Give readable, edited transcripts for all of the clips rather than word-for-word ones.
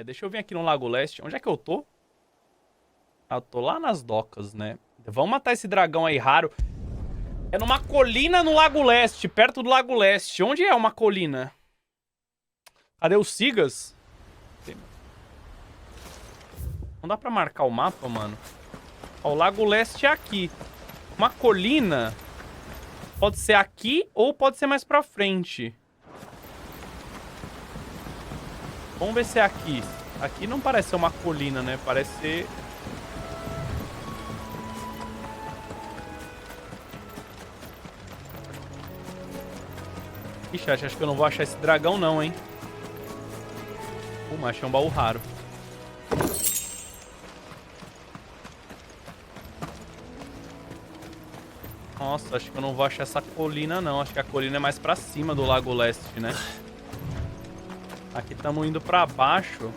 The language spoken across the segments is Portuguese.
Deixa eu vir aqui no Lago Leste. Onde é que eu tô? Ah, eu tô lá nas docas, né? Vamos matar esse dragão aí raro. É numa colina no Lago Leste, perto do Lago Leste. Onde é uma colina? Cadê os Sigas? Não dá pra marcar o mapa, mano? Ó, o Lago Leste é aqui. Uma colina pode ser aqui ou pode ser mais pra frente. Vamos ver se é aqui. Aqui não parece ser uma colina, né? Parece ser... Ixi, acho que eu não vou achar esse dragão não, hein? Mas achei um baú raro. Nossa, acho que eu não vou achar essa colina não. Acho que a colina é mais pra cima do Lago Leste, né? Aqui estamos indo pra baixo.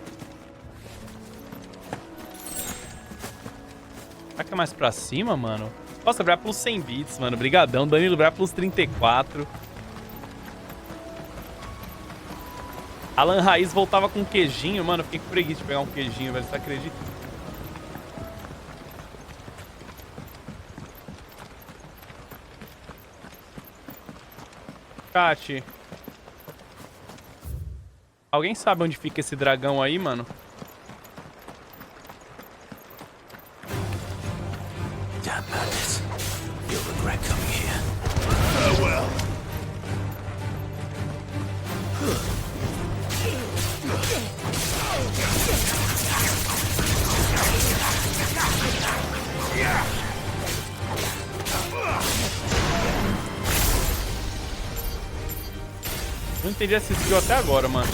Será que é mais pra cima, mano? Nossa, obrigado pelos 100 bits, mano. Brigadão. Danilo, obrigado pelos 34. Alan Raiz voltava com queijinho. Mano, eu fiquei com preguiça de pegar um queijinho, velho. Você acredita? Chat. Alguém sabe onde fica esse dragão aí, mano? Damn madness. You'll regret coming here. Oh well. Não entendi esse skill até agora, mano.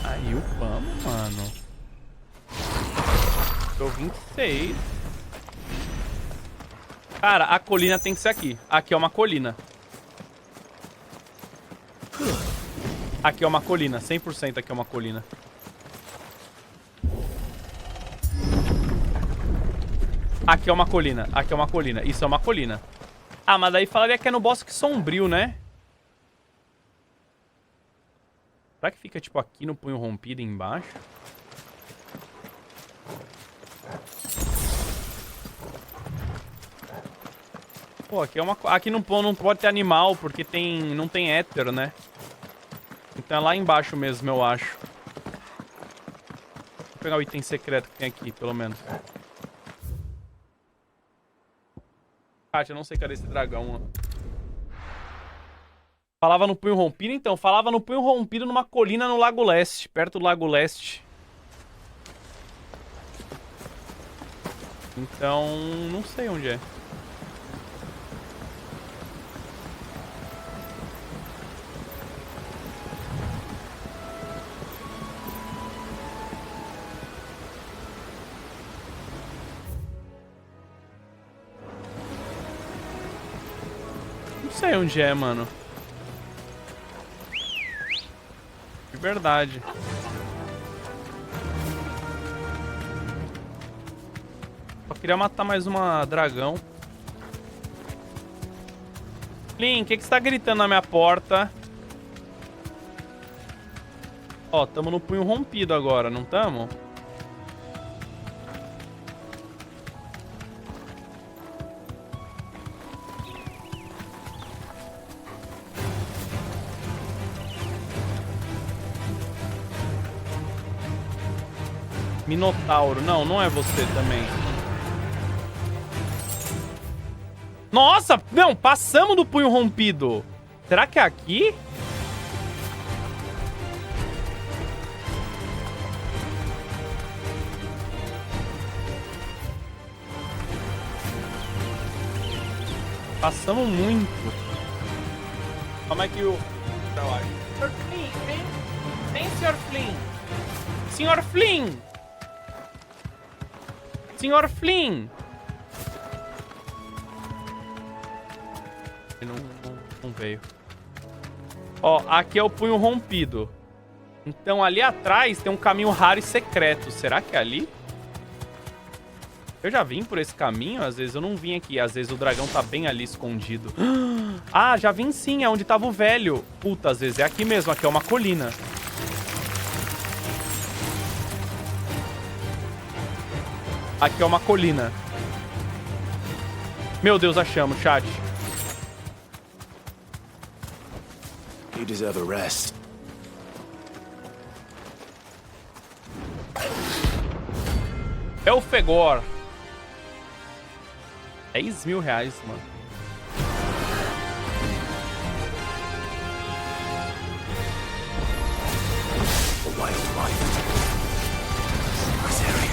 Aí upamos, mano. Tô 26. Cara, a colina tem que ser aqui. Aqui é uma colina. Aqui é uma colina. 100% aqui é uma colina. Aqui é uma colina. Aqui é uma colina. Isso é uma colina. Ah, mas daí falaria que é no bosque sombrio, né? Será que fica, tipo, aqui no punho rompido embaixo? Pô, aqui é uma... Aqui não pode ter animal, porque não tem éter, né? Então é lá embaixo mesmo, eu acho. Vou pegar o item secreto que tem aqui, pelo menos. Kátia, eu não sei cadê esse dragão, ó. Falava no punho rompido, então. Falava no punho rompido numa colina no Lago Leste. Perto do Lago Leste. Então, não sei onde é. Não sei onde é, mano. De verdade. Só queria matar mais uma dragão. Flynn, o que você tá gritando na minha porta? Ó, tamo no punho rompido agora, não tamo? Minotauro. Não, não é você também. Nossa! Não, passamos do punho rompido. Será que é aqui? Passamos muito. Como é que o... Sr. Flynn, vem. Vem, Sr. Flynn. Sr. Flynn! Senhor Flynn! Ele não veio. Ó, aqui é o punho rompido. Então ali atrás tem um caminho raro e secreto. Será que é ali? Eu já vim por esse caminho, às vezes eu não vim aqui. Às vezes o dragão tá bem ali escondido. Ah, já vim sim, é onde tava o velho. Puta, às vezes é aqui mesmo, aqui é uma colina. Aqui é uma colina. Meu Deus, achamos, chat. You deserve a rest. É o Fegor. 10 mil reais, mano. A wild life. This area.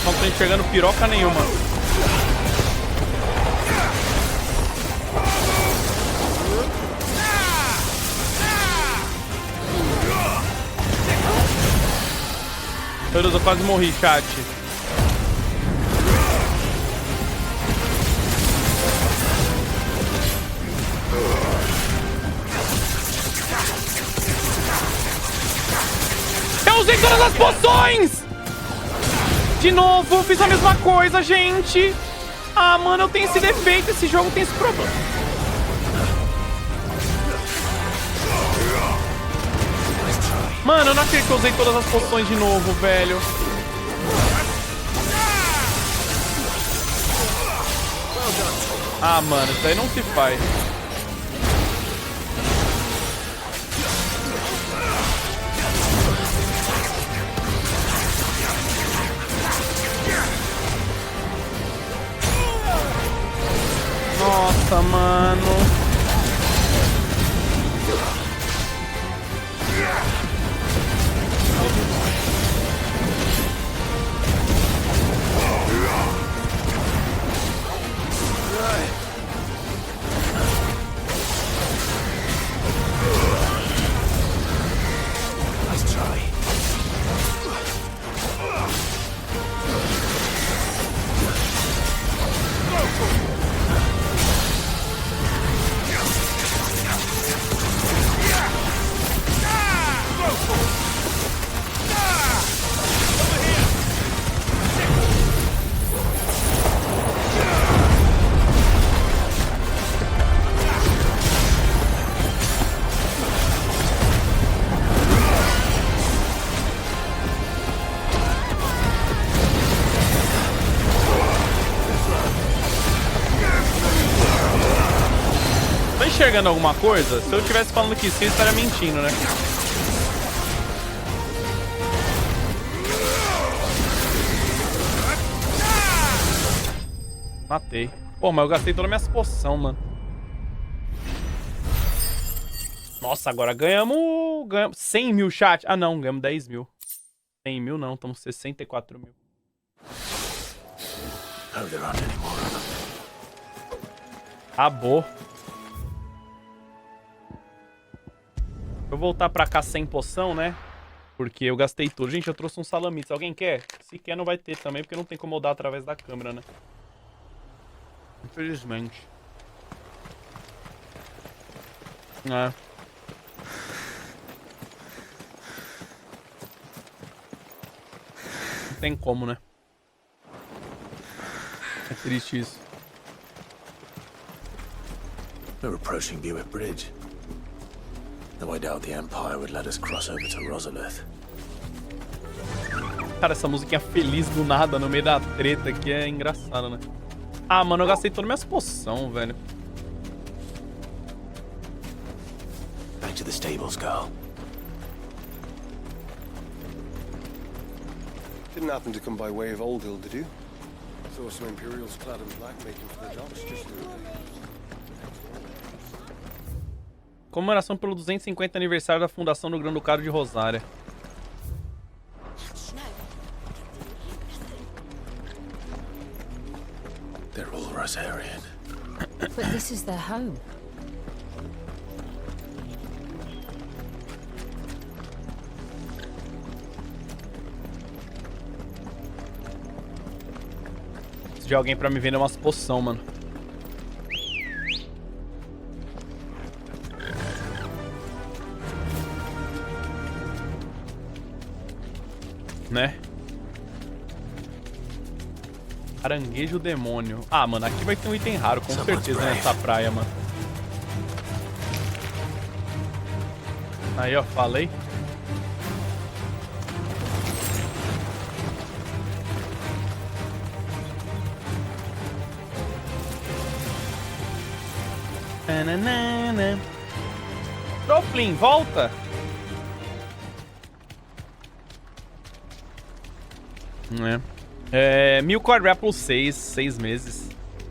Não tô enxergando piroca nenhuma. Meu Deus, eu quase morri, chat. Eu usei todas as poções! De novo, fiz a mesma coisa, gente. Ah, mano, eu tenho esse defeito. Esse jogo tem esse problema. Mano, eu não acredito que eu usei todas as poções de novo, velho. Ah, mano, isso aí não se faz. Nossa, mano. Nice try. Enxergando alguma coisa? Se eu estivesse falando que sim, eu estaria mentindo, né? Matei. Pô, mas eu gastei todas as minhas poções, mano. Nossa, agora ganhamos 100 mil, chat. Ah, não, ganhamos 10 mil. 100 mil não, estamos 64 mil. Acabou. Vou voltar pra cá sem poção, né? Porque eu gastei tudo. Gente, eu trouxe um salamitos. Alguém quer? Se quer, não vai ter também, porque não tem como eu dar através da câmera, né? Infelizmente. É. Não tem como, né? É triste isso. We're approaching Buick Bridge. Though I doubt the Empire would let us cross over to Rosalith. Cara, essa musiquinha feliz do nada no meio da treta aqui é engraçada, né? Ah, mano, eu gastei todas minhas poções, velho. Back to the stables, girl. Didn't happen to come by way of Old Hill, did you? Saw some Imperials clad in black making for the docks just the other day. Comemoração pelo 250 aniversário da fundação do Grão-Ducado de Rosária. They're all Rosarian. But this is their home. Preciso de alguém pra me vender umas poção, mano. Né? Caranguejo demônio. Ah, mano, aqui vai ter um item raro, com certeza, nessa praia, mano. Aí, ó, falei. Troplin, volta! Mil quadruples 6 meses.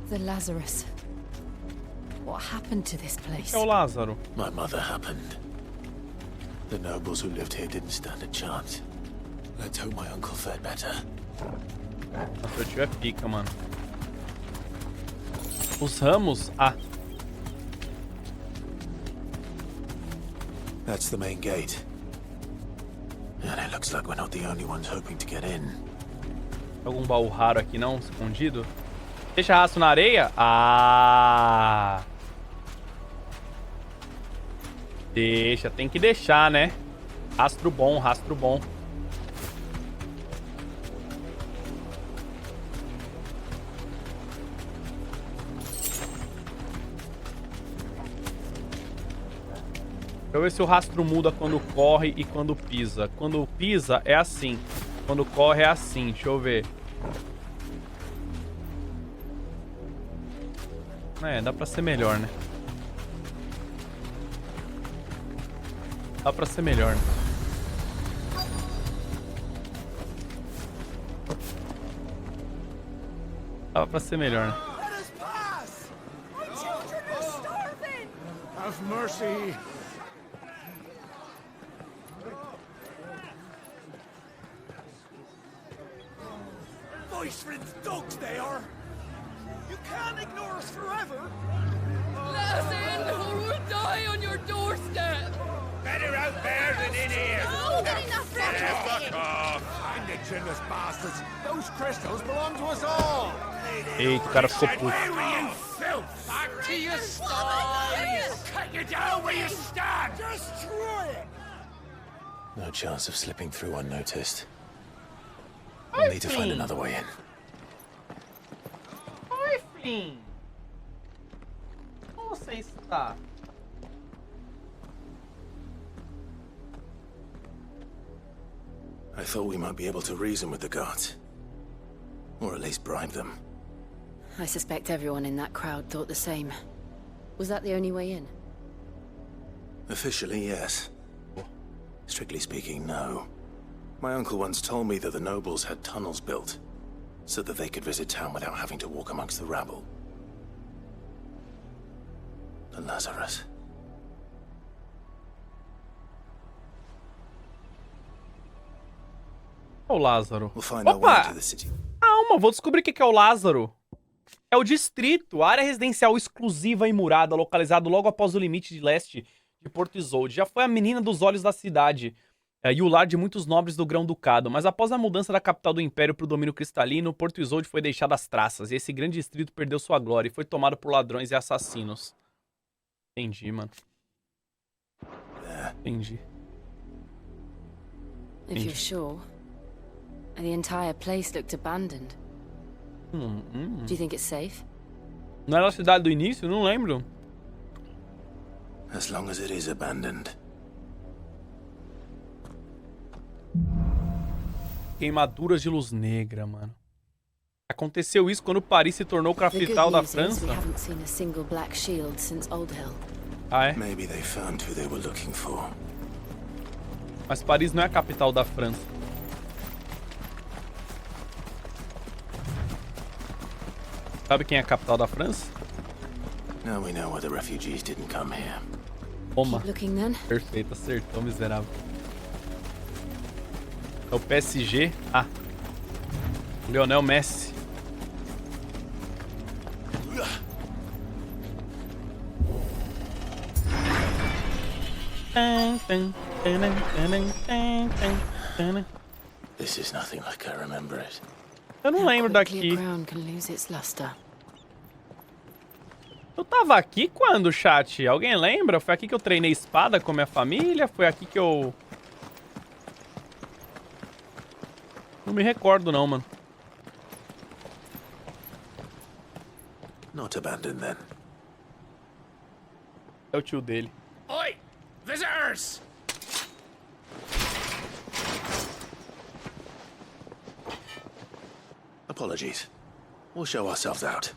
The Lazarus. What happened to this place? É o Lázaro. My mother happened. The nobles who lived here didn't stand a chance. Let's hope my uncle fared better. Nossa, eu tiver pica, mano. Os ramos... Ah. That's the main gate. And it looks like we're not the only ones hoping to get in. Algum baú raro aqui, não? Escondido? Deixa rastro na areia? Ah! Deixa, tem que deixar, né? Rastro bom, rastro bom. Deixa eu ver se o rastro muda quando corre e quando pisa. Quando pisa é assim. Quando corre é assim. Deixa eu ver. Dá pra ser melhor, né? Dá pra ser melhor, né? Dá pra ser melhor, né? Have mercy. Voice-friends dogs they are. You can't ignore us forever. Let us in or we'll die on your doorstep. Better out there than in here. Oh, get enough Fuck off. Indigenous bastards. Those crystals belong to us all. Eita, o cara ficou puto. You filth. Back to your sties. Cut you down where you stand. Destroy it. No chance of slipping through unnoticed. We'll need to find another way in. Oi, Flynn. Como você está? I thought we might be able to reason with the guards. Or at least bribe them. I suspect everyone in that crowd thought the same. Was that the only way in? Officially, yes. Strictly speaking, no. My uncle once told me that the nobles had tunnels built, so that they could visit town without having to walk amongst the rabble. The Lazarus. O Lázaro. We'll find our way to the city. Calma, vou descobrir o que é o Lázaro. É o distrito, área residencial exclusiva e murada, localizado logo após o limite de leste de Porto Isolde. Já foi a menina dos olhos da cidade e o lar de muitos nobres do Grão-Ducado, mas após a mudança da capital do Império para o domínio cristalino, Porto Isolde foi deixado às traças, e esse grande distrito perdeu sua glória e foi tomado por ladrões e assassinos. Entendi, mano. Entendi. If you're sure. The entire place looked abandoned. Do you think it's safe? Não era a cidade do início? Não lembro. As long as it is abandoned. Queimaduras de luz negra, mano. Aconteceu isso quando Paris se tornou capital da França? Ah, é? Maybe they found who they were looking for. Mas Paris não é a capital da França. Sabe quem é a capital da França? Now we know why the refugees didn't come here. Toma. Keep looking then. Perfeito, acertou, miserável. É o PSG. Ah. Lionel Messi. This is nothing like I remember it. Eu não lembro How quickly daqui. a crown can lose its luster. Eu tava aqui quando, chat? Alguém lembra? Foi aqui que eu treinei espada com minha família? Foi aqui que eu... Não me recordo não, mano. Not abandoned then. É o tio dele. Oi! Visitors! Apologies. We'll show ourselves out.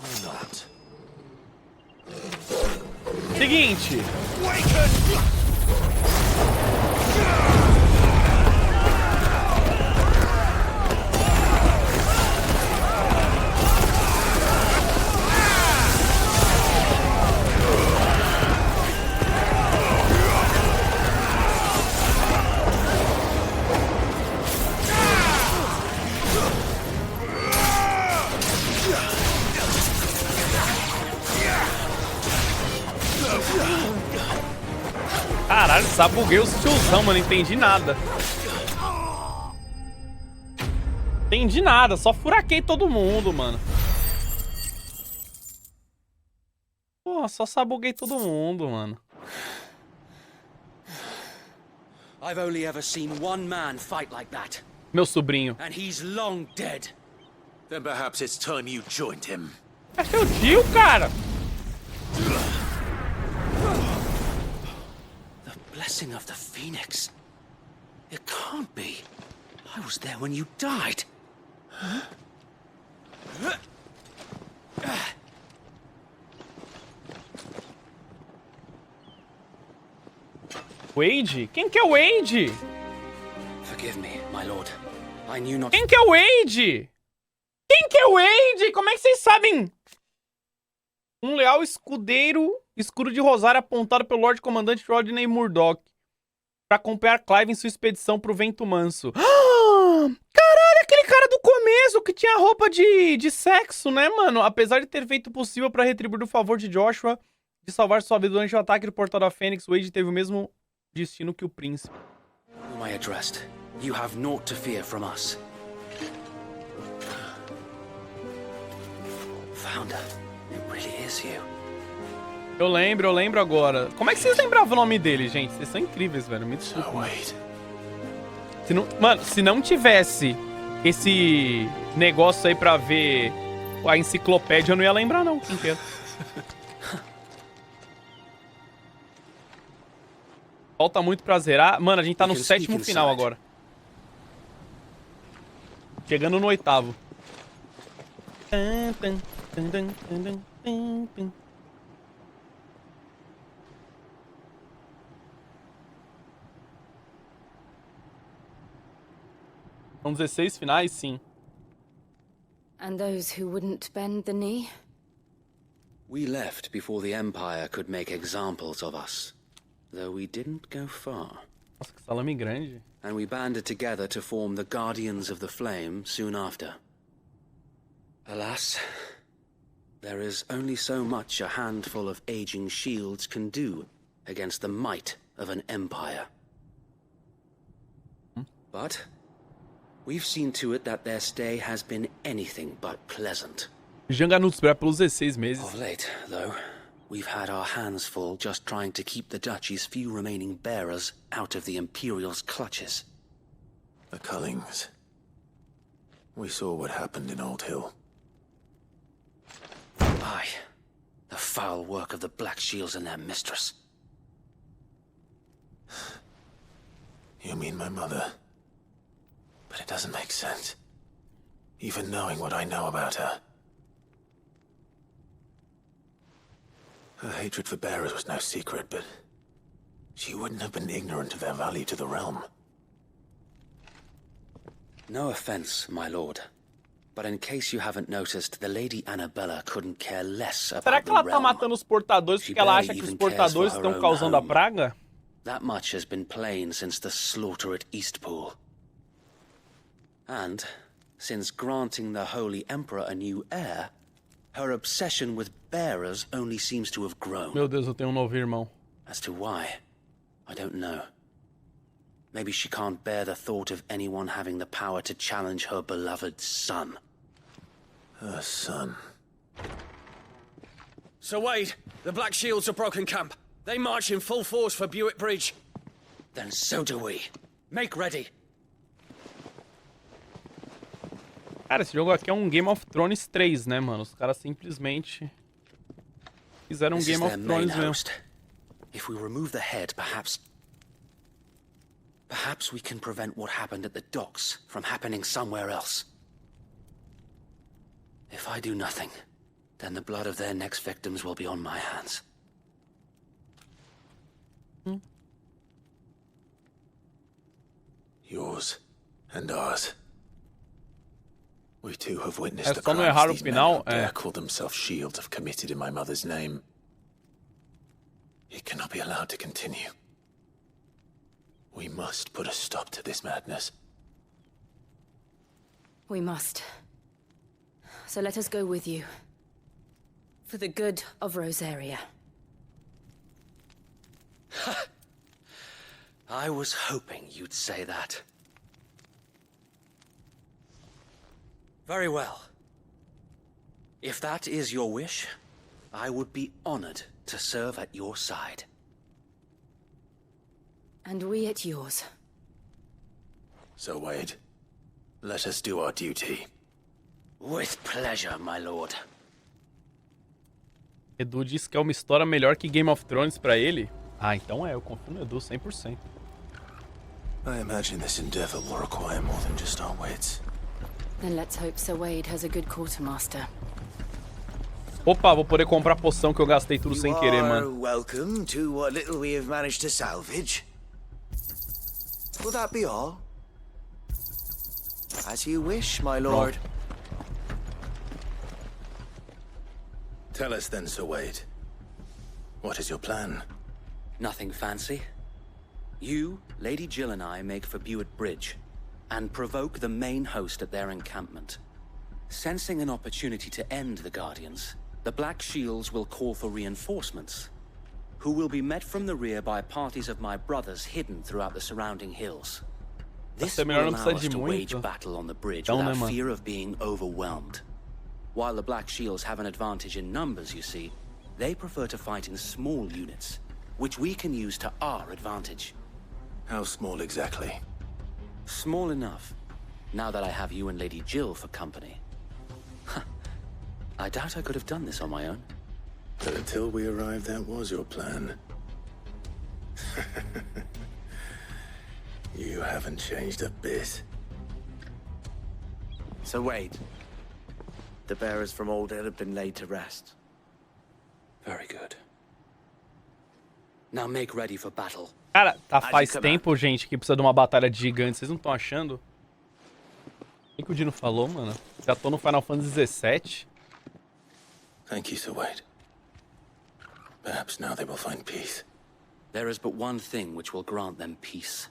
Or not. Seguinte. Caralho, sabuguei os tiozão, mano. Entendi nada. Entendi nada, só furaquei todo mundo, mano. Porra, só sabuguei todo mundo, mano. I've only ever seen one man fight like that, Meu sobrinho. and he's long dead. Then perhaps it's time you joined him. É seu tio, cara. The blessing of the Phoenix. It can't be. I was there when you died. Wade? Quem que é o Wade? Forgive me, my lord. I knew not. Quem que é o Wade? Quem que é o Wade? Como é que vocês sabem? Um leal escudeiro, escudo de rosário apontado pelo Lorde Comandante Rodney Murdoch para acompanhar Clive em sua expedição pro Vento Manso. Caralho, aquele cara do começo que tinha roupa de sexo, né, mano? Apesar de ter feito o possível para retribuir o favor de Joshua de salvar sua vida durante o ataque do Portal da Fênix, Wade teve o mesmo destino que o príncipe. Whom I addressed. You have naught to fear from us. Founder, it really is you. Eu lembro agora. Como é que vocês lembravam o nome dele, gente? Vocês são incríveis, velho. Me desculpa. Oh, wait. Se não, mano, se não tivesse esse negócio aí pra ver a enciclopédia, eu não ia lembrar, não. Quem que é? Falta muito pra zerar. Mano, a gente tá no sétimo final agora. Chegando no oitavo. São 16 finais, sim. And those who wouldn't bend the knee? We left before the Empire could make examples of us, though we didn't go far. Nossa, que salame grande. And we banded together to form the Guardians of the Flame soon after. Alas, there is only so much a handful of aging shields can do against the might of an empire. But we've seen to it that their stay has been anything but pleasant. Janga nos espera pelos 16 meses. Of late, though, we've had our hands full just trying to keep the Duchy's few remaining bearers out of the Imperial's clutches. The Cullings. We saw what happened in Old Hill. Aye, the foul work of the Black Shields and their mistress. You mean my mother? But it doesn't make sense. Even knowing what I know about her. Her hatred for bearers was no secret, but she wouldn't have been ignorant of their value to the realm. No offense, my lord, But in case you haven't noticed, the Lady Annabella couldn't care less Será about que the ela tá realm. matando os portadores porque ela acha que os portadores estão causando a praga? That much has been plain since the slaughter at Eastpool. And since granting the Holy Emperor a new heir, her obsession with bearers only seems to have grown. Meu Deus, eu tenho um novo irmão. As to why, I don't know. Maybe she can't bear the thought of anyone having the power to challenge her beloved son. Her son. Sir Wade, the Black Shields have broken camp. They march in full force for Buick Bridge. Then so do we. Make ready. Cara, esse jogo aqui é um Game of Thrones 3, né, mano? Os caras simplesmente fizeram um This is Game of their main Thrones mesmo. host. If we remove the head, perhaps we can prevent what happened at the docks from happening somewhere else. If I do nothing, then the blood of their next victims will be on my hands. Yours and ours. We too have witnessed the só não crimes errar o these men final, who dare call themselves shields have committed in my mother's name. It cannot be allowed to continue. We must put a stop to this madness. We must. So let us go with you. For the good of Rosaria. I was hoping you'd say that. Very well. If that is your wish, I would be honored to serve at your side. And we at yours. So, Wade, let us do our duty. With pleasure, my lord. Edu disse que é uma história melhor que Game of Thrones pra ele. Ah, então eu confio no Edu 100%. I imagine this endeavor will require more than just our wits. Then let's hope Sir Wade has a good quartermaster. Opa, vou poder comprar poção que eu gastei tudo sem querer, mano. Welcome to what little we have managed to salvage. Will that be all? As you wish, my lord. Tell us then, Sir Wade. What is your plan? Nothing fancy. You, Lady Jill and I make for Buick Bridge and provoke the main host at their encampment. Sensing an opportunity to end the Guardians, the Black Shields will call for reinforcements, who will be met from the rear by parties of my brothers hidden throughout the surrounding hills. This will allow us to wage battle on the bridge without fear of being overwhelmed. While the Black Shields have an advantage in numbers, you see, they prefer to fight in small units, which we can use to our advantage. How small exactly? Small enough, now that I have you and Lady Jill for company. I doubt I could have done this on my own. But until we arrived, that was your plan. You haven't changed a bit. So Wade, the bearers from Oldale have been laid to rest. Very good. Now make ready for battle. Cara, faz tempo, gente, que precisa de uma batalha de gigantes. Vocês não estão achando? O que o Dino falou, mano? Já tô no Final Fantasy XVII. Thank you, Sir Wade. Perhaps now they will find peace. There is but one thing which will grant them peace.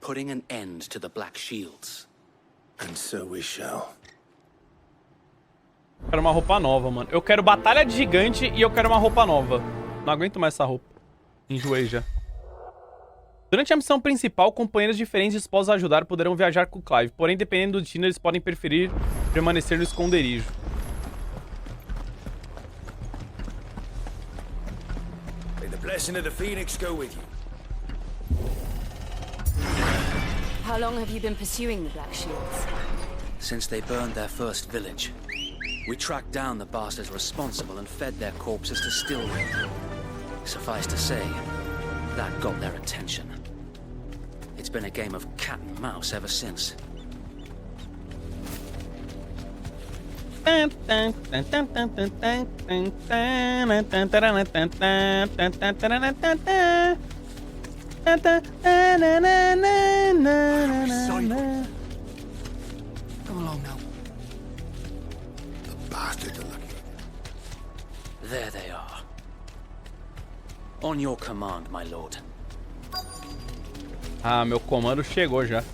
Putting an end to the Black Shields. And so we shall. Quero uma roupa nova, mano. Eu quero batalha de gigante e eu quero uma roupa nova. Não aguento mais essa roupa. Enjoei já. Durante a missão principal, companheiros diferentes dispostos a ajudar poderão viajar com Clive. Porém, dependendo do destino, eles podem preferir permanecer no esconderijo. May the blessing of the Phoenix go with you. How long have you been pursuing the Black Shields? Since they burned their first village, we tracked down the bastards responsible and fed their corpses to Stillwind. Suffice to say, that got their attention. It's been a game of cat and mouse ever since. Come along now. bastards are lucky. There they are. On your command, my lord. Ah, meu comando chegou já.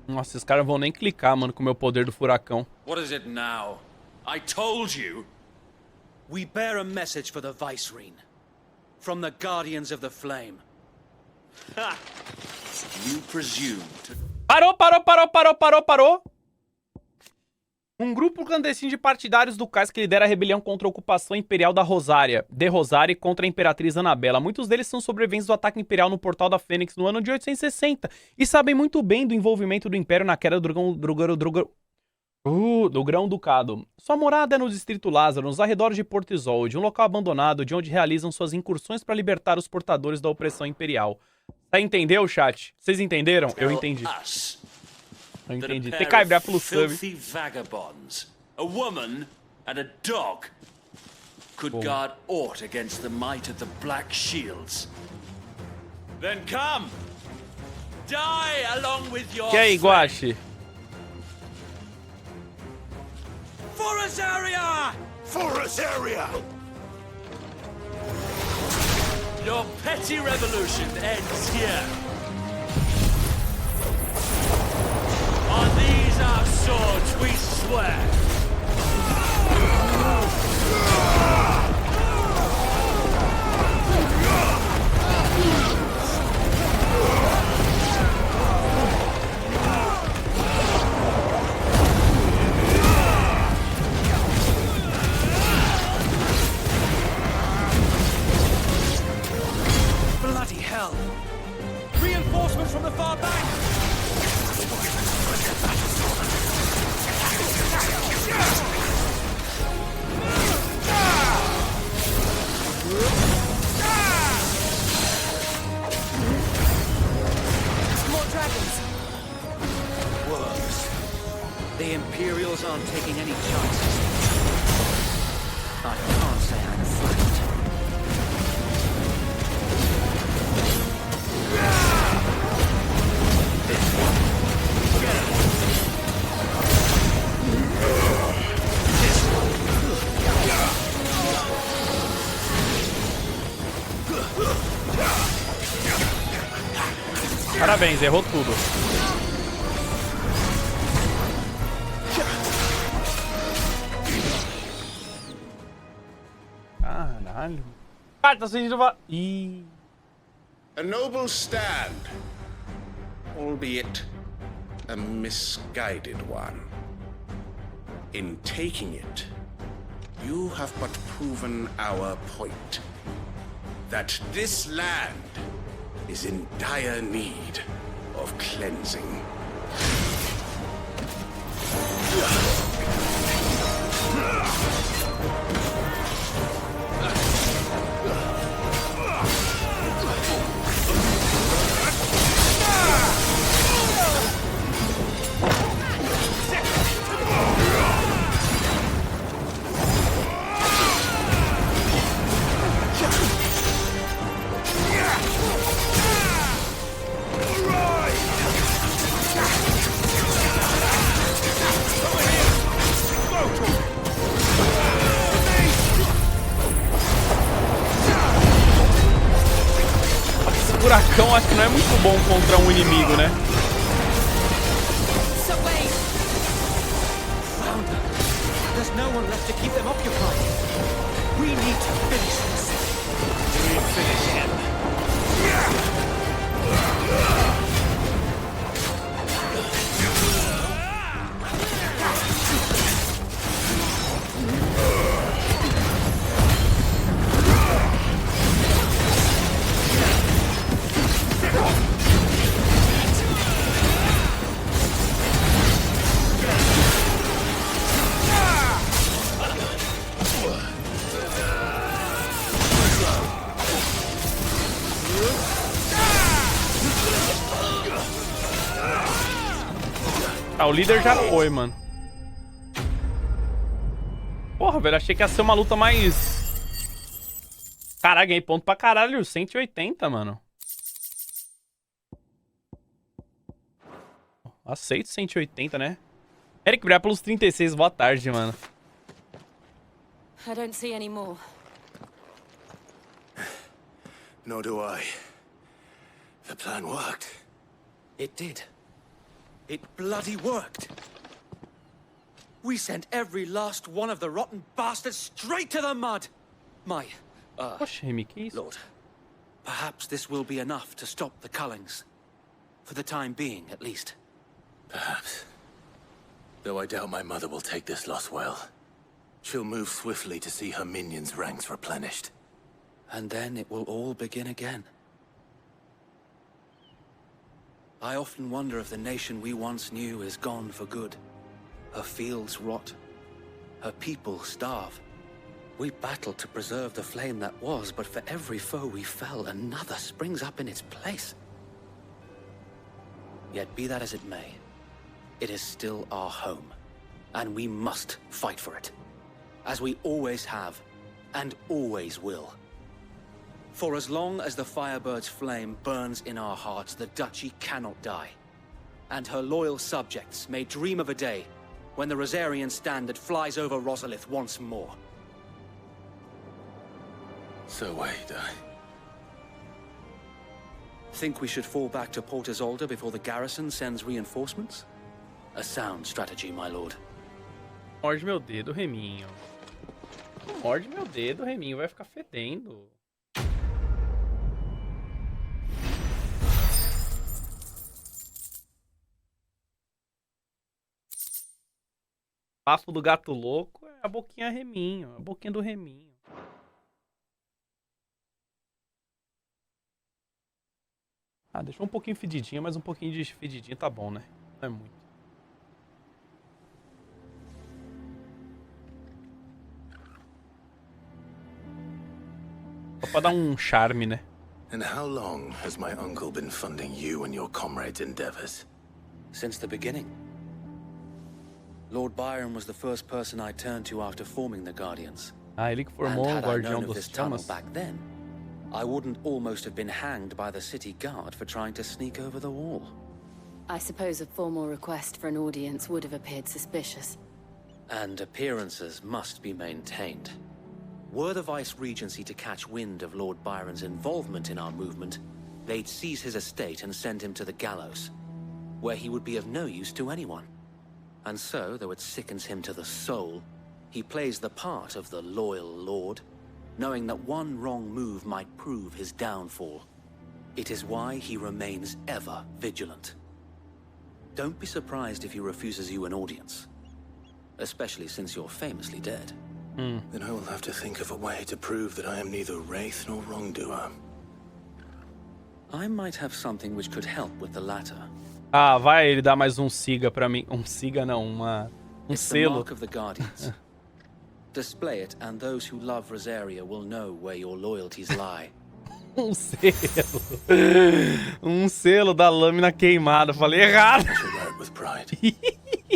Nossa, esses caras vão nem clicar, mano, com o meu poder do furacão. What is it now? I told you. We bear a message for the Vicereine. From the Guardians of the Flame. Ha! You presume to... Parou! Um grupo clandestino de partidários do cais que lidera a rebelião contra a ocupação imperial da Rosária, de Rosária contra a Imperatriz Anabela. Muitos deles são sobreviventes do ataque imperial no Portal da Fênix no ano de 860 e sabem muito bem do envolvimento do Império na queda do Grão-Ducado. Sua morada é no Distrito Lázaro, nos arredores de Porto Isolde, um local abandonado de onde realizam suas incursões para libertar os portadores da opressão imperial. Tá, entendeu, chat? Vocês entenderam? Eu entendi. Eu entendi. Tem que cabrear pelo sub. Filthy vagabonds, a woman and a dog could guard aught against the might of the Black Shields. Then come, die along with your E aí, Guache? For us area! For us area! Your petty revolution ends here. On these our swords we swear. Bloody hell! Reinforcements from the far bank! More dragons. Worms. The Imperials aren't taking any chances. I can't say I'm frightened. Parabéns, errou tudo. Caralho. Cara, tá sentindo... Ih... A noble stand, albeit a misguided one. In taking it, you have but proven our point. That this land is in dire need of cleansing. Furacão acho que não é muito bom contra um inimigo, né? So wait. Found them. There's no one left to keep them occupied. We need to finish this. We finish him. Ah, o líder já foi, mano. Porra, velho, achei que ia ser uma luta mais... Caralho, ganhei ponto pra caralho, 180, mano. Aceito 180, né? Eric, obrigado pelos 36. Boa tarde, mano. I don't see any more. Nor do I. The plan worked. It did. It bloody worked. We sent every last one of the rotten bastards straight to the mud. Poxa, Remy, que isso? Lord, perhaps this will be enough to stop the Cullings. For the time being, at least. Perhaps. Though I doubt my mother will take this loss well. She'll move swiftly to see her minions' ranks replenished. And then it will all begin again. I often wonder if the nation we once knew is gone for good. Her fields rot. Her people starve. We battled to preserve the flame that was, but for every foe we fell, another springs up in its place. Yet be that as it may, it is still our home, and we must fight for it, as we always have, and always will. For as long as the Firebird's flame burns in our hearts, the Duchy cannot die, and her loyal subjects may dream of a day when the Rosarian standard flies over Rosalith once more. So wait, Think we should fall back to Port Isolde before the garrison sends reinforcements? A sound strategy, my lord. Morde meu dedo, Reminho. Morde meu dedo, Reminho. Vai ficar fedendo. Papo do gato louco é a boquinha Reminho. A boquinha do Reminho. Ah, deixou um pouquinho fedidinha, mas um pouquinho de fedidinha tá bom, né? Não é muito. Só pra dar um charme, né? And how long has my uncle been funding you and your comrades' endeavors? Since the beginning. Lord Byron was the first person I turned to after forming the Guardians. Ah, ele que formou o Guardião dos Chamas. Back then, I wouldn't almost have been hanged by the city guard for trying to sneak over the wall. I suppose a formal request for an audience would have appeared suspicious. And appearances must be maintained. Were the Vice-Regency to catch wind of Lord Byron's involvement in our movement, they'd seize his estate and send him to the gallows, where he would be of no use to anyone. And so, though it sickens him to the soul, he plays the part of the loyal lord, knowing that one wrong move might prove his downfall. It is why he remains ever vigilant. Don't be surprised if he refuses you an audience, especially since you're famously dead. Then I will have to think of a way to prove that I am neither wraith nor wrongdoer. I might have something which could help with the latter. Ah, vai ele dar mais um siga pra mim. Um siga não, um It's the selo. mark of the Guardians. Display it, and those who love Rosaria will know where your loyalties lie. Um selo. Um selo da lâmina queimada. Falei errado. I shall wear it with pride.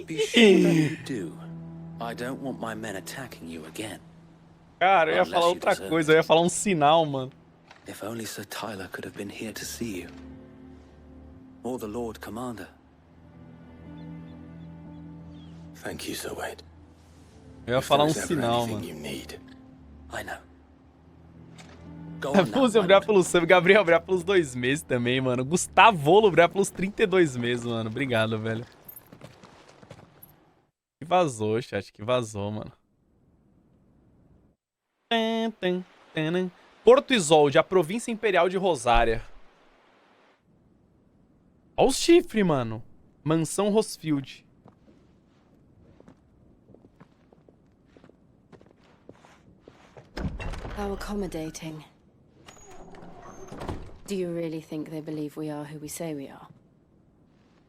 Be sure that you do. I don't want my men attacking you again. Cara, eu ia Unless falar you outra deserve coisa. Eu ia falar um sinal, mano. If only Sir Tyler could have been here to see you. Or the Lord Commander. Thank you, Sir Wade. Eu ia If falar there um is ever sinal, anything mano. you need. I know. Go on now, Fúzio, my obrigado lord. pelo sub. Gabriel, obrigado pelos 2 meses também, mano. Gustavo, obrigado pelos 32 meses, mano. Obrigado, velho. Que vazou, chat. Que vazou, mano. Porto Isolde, a província imperial de Rosária. Olha os chifres, mano. Mansão Rosfield. How accommodating. Do you really think they believe we are who we say we are?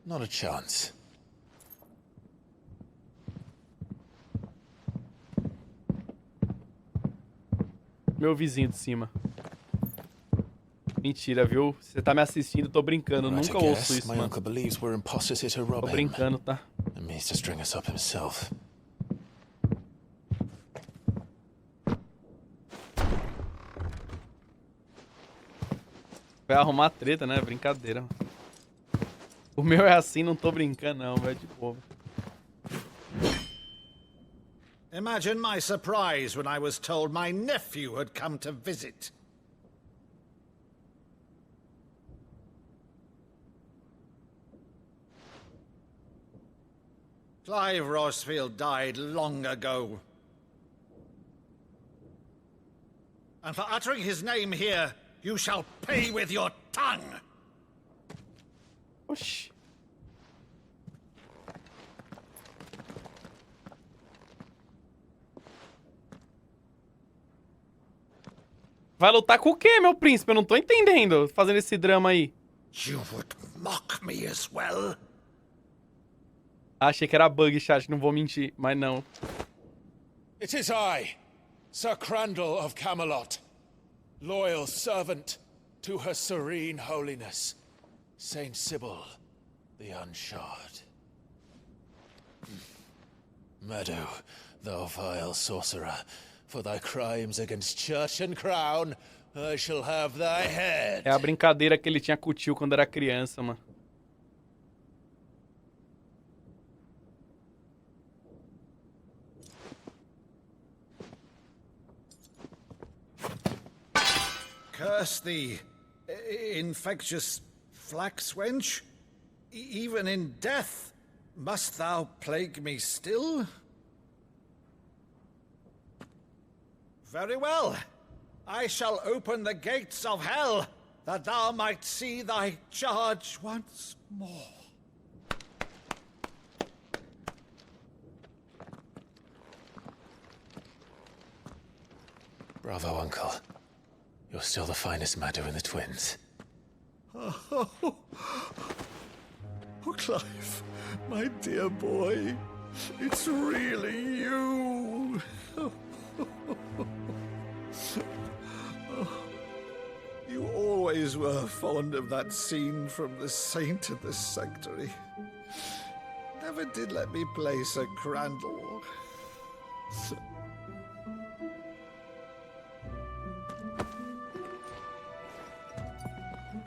Not a chance. Meu vizinho de cima. Mentira, viu? Você tá me assistindo, tô brincando. Right, Nunca I ouço guess. isso, My mano. uncle believes we're imposters here to rob Tô him. brincando, tá? And means to string us up himself. Vai arrumar treta, né? Brincadeira. O meu é assim, não tô brincando não, velho, de boa. Imagine my surprise when I was told my nephew had come to visit. Clive Rosfield died long ago. And for uttering his name here, you shall pay with your tongue! Oxi. Vai lutar com o quê, meu príncipe? Eu não tô entendendo, fazendo esse drama aí. You would mock me as well? Achei que era bug, chat, não vou mentir, mas não. It is I, Sir Crandall of Camelot, loyal servant to Her Serene Holiness, Saint Sybil, the Unshod. Meadow, thou vile sorcerer, for thy crimes against church and crown, I shall have thy head. É a brincadeira que ele tinha com o tio quando era criança, mano. Curse thee, infectious flax wench. Even in death, must thou plague me still? Very well. I shall open the gates of hell, that thou might see thy charge once more. Bravo, Uncle. You're still the finest Meadow in the twins. Oh, Clive, my dear boy, it's really you. You always were fond of that scene from The Saint of the Sanctuary. Never did let me play Sir Crandall.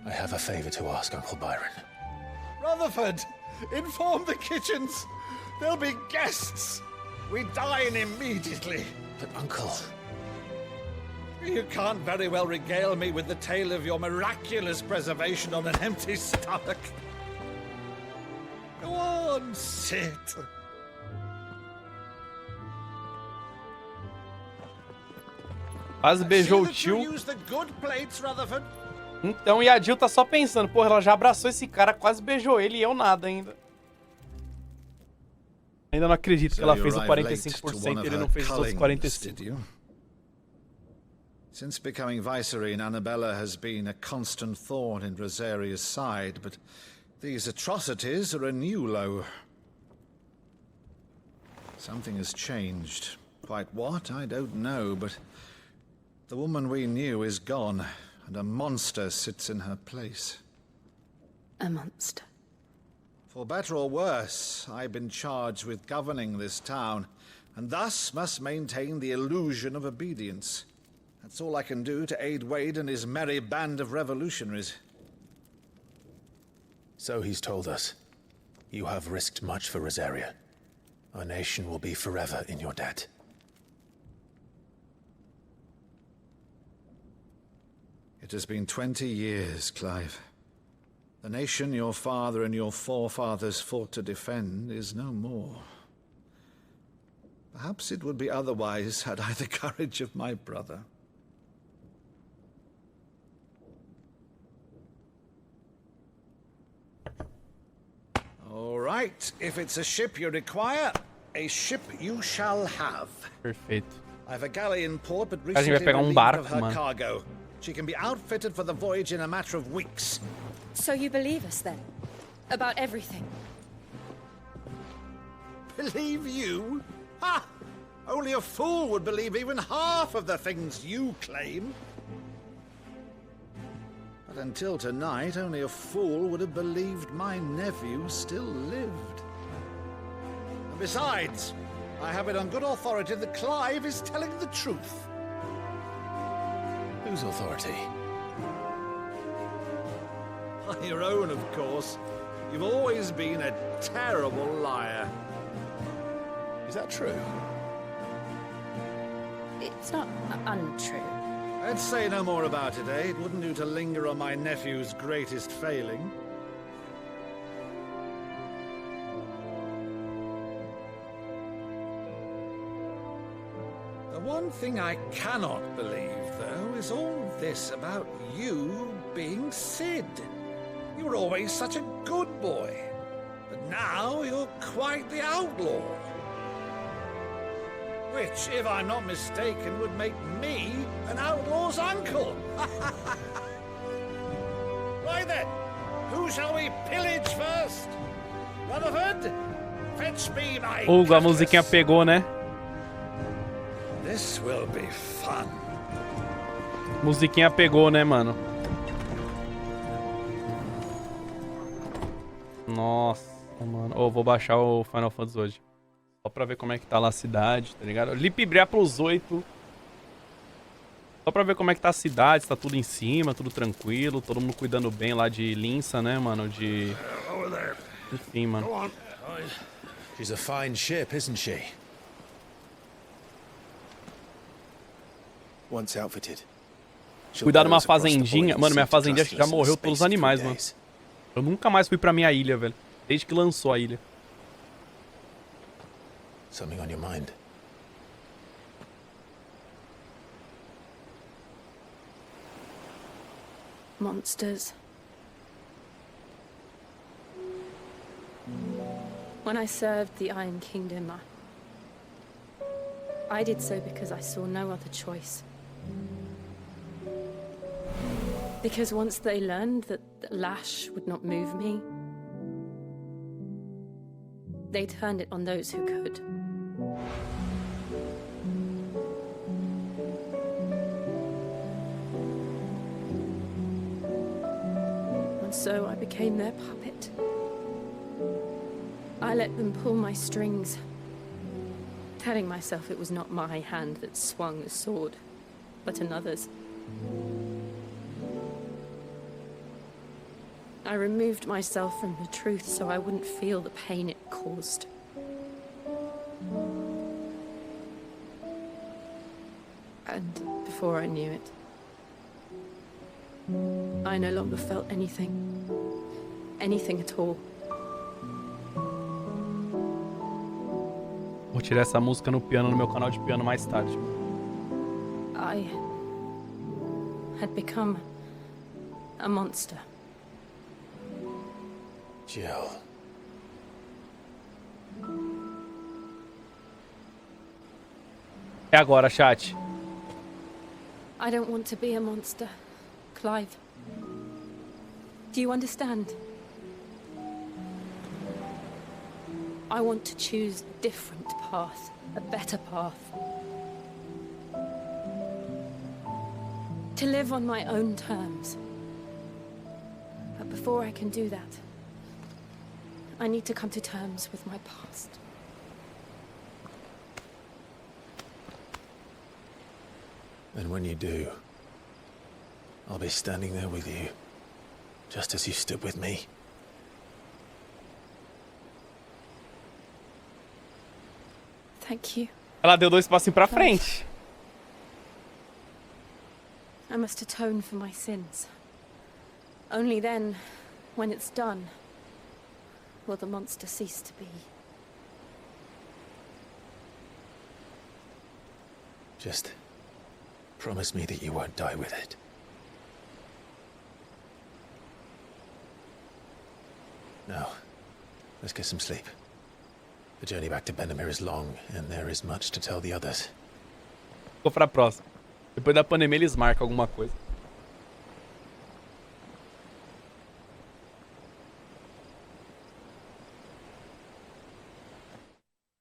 I have a favor to ask, Uncle Byron. Rutherford, inform the kitchens. There'll be guests. We dine immediately. But, Uncle... You can't very well regale me with the tale of your miraculous preservation on an empty stomach. Go on, sit. Quase beijou o See that tio. you use the good plates, Rutherford. Então, e a Jill tá só pensando, porra, ela já abraçou esse cara, quase beijou ele e eu nada ainda. Ainda não acredito que ela fez o 45% e ele não fez os outros 45%. Since becoming Vicereine, Annabella has been a constant thorn in Rosaria's side, but these atrocities are a new low. Something has changed. Quite what, I don't know, but the woman we knew is gone, and a monster sits in her place. A monster. For better or worse, I've been charged with governing this town, and thus must maintain the illusion of obedience. That's all I can do to aid Wade and his merry band of revolutionaries. So he's told us. You have risked much for Rosaria. Our nation will be forever in your debt. It has been 20 years, Clive. The nation your father and your forefathers fought to defend is no more. Perhaps it would be otherwise had I the courage of my brother. All right, if it's a ship you require, a ship you shall have. Perfeito. I've a galley in port, but A gente vai recently pegar relieved barco, of her mano. cargo. She can be outfitted for the voyage in a matter of weeks. So you believe us then? About everything? Believe you? Ha! Only a fool would believe even half of the things you claim. But until tonight, only a fool would have believed my nephew still lived. And besides, I have it on good authority that Clive is telling the truth. Whose authority? By your own, of course. You've always been a terrible liar. Is that true? It's not untrue. Let's say no more about it, eh? It wouldn't do to linger on my nephew's greatest failing. The one thing I cannot believe, though, is all this about you being Sid. You were always such a good boy, but now you're quite the outlaw. Which, if I'm not mistaken, would make me an outlaw's uncle. Why then, who shall we pillage first? Rutherford, fetch me my Hugo, a musiquinha pegou, né? This will be fun. Musiquinha pegou, né, mano? Nossa, mano. Ô, vou baixar o Final Fantasy hoje. Só pra ver como é que tá lá a cidade, tá ligado? Lipibriar plus 8. Só pra ver como é que tá a cidade, se tá tudo em cima, tudo tranquilo, todo mundo cuidando bem lá de Linça, né, mano? De... Enfim, mano. She's a fine ship, isn't she? Once outfitted, Cuidar de uma fazendinha. Mano, minha fazendinha já morreu todos os animais, mano. Eu nunca mais fui pra minha ilha, velho. Desde que lançou a ilha. Something on your mind? Monsters. When I served the Iron Kingdom, I did so because I saw no other choice. Because once they learned that the lash would not move me, they turned it on those who could. And so I became their puppet. I let them pull my strings, telling myself it was not my hand that swung the sword, but another's. I removed myself from the truth so I wouldn't feel the pain it caused. And before I knew it, I no longer felt anything. Anything at all. Vou tirar essa música no piano, no meu canal de piano mais tarde. I had become a monster. Jill. É agora, chat. I don't want to be a monster, Clive. Do you understand? I want to choose a different path, a better path. To live on my own terms. But before I can do that, I need to come to terms with my past. And when you do, I'll be standing there with you, just as you stood with me. Thank you. Ela deu 2 passinhos pra frente. I must atone for my sins. Only then, when it's done, will the monster cease to be. Just promise me that you won't die with it. Now, let's get some sleep. The journey back to Benamir is long, and there is much to tell the others. Vou pra próxima. Depois da pandemia eles marcam alguma coisa.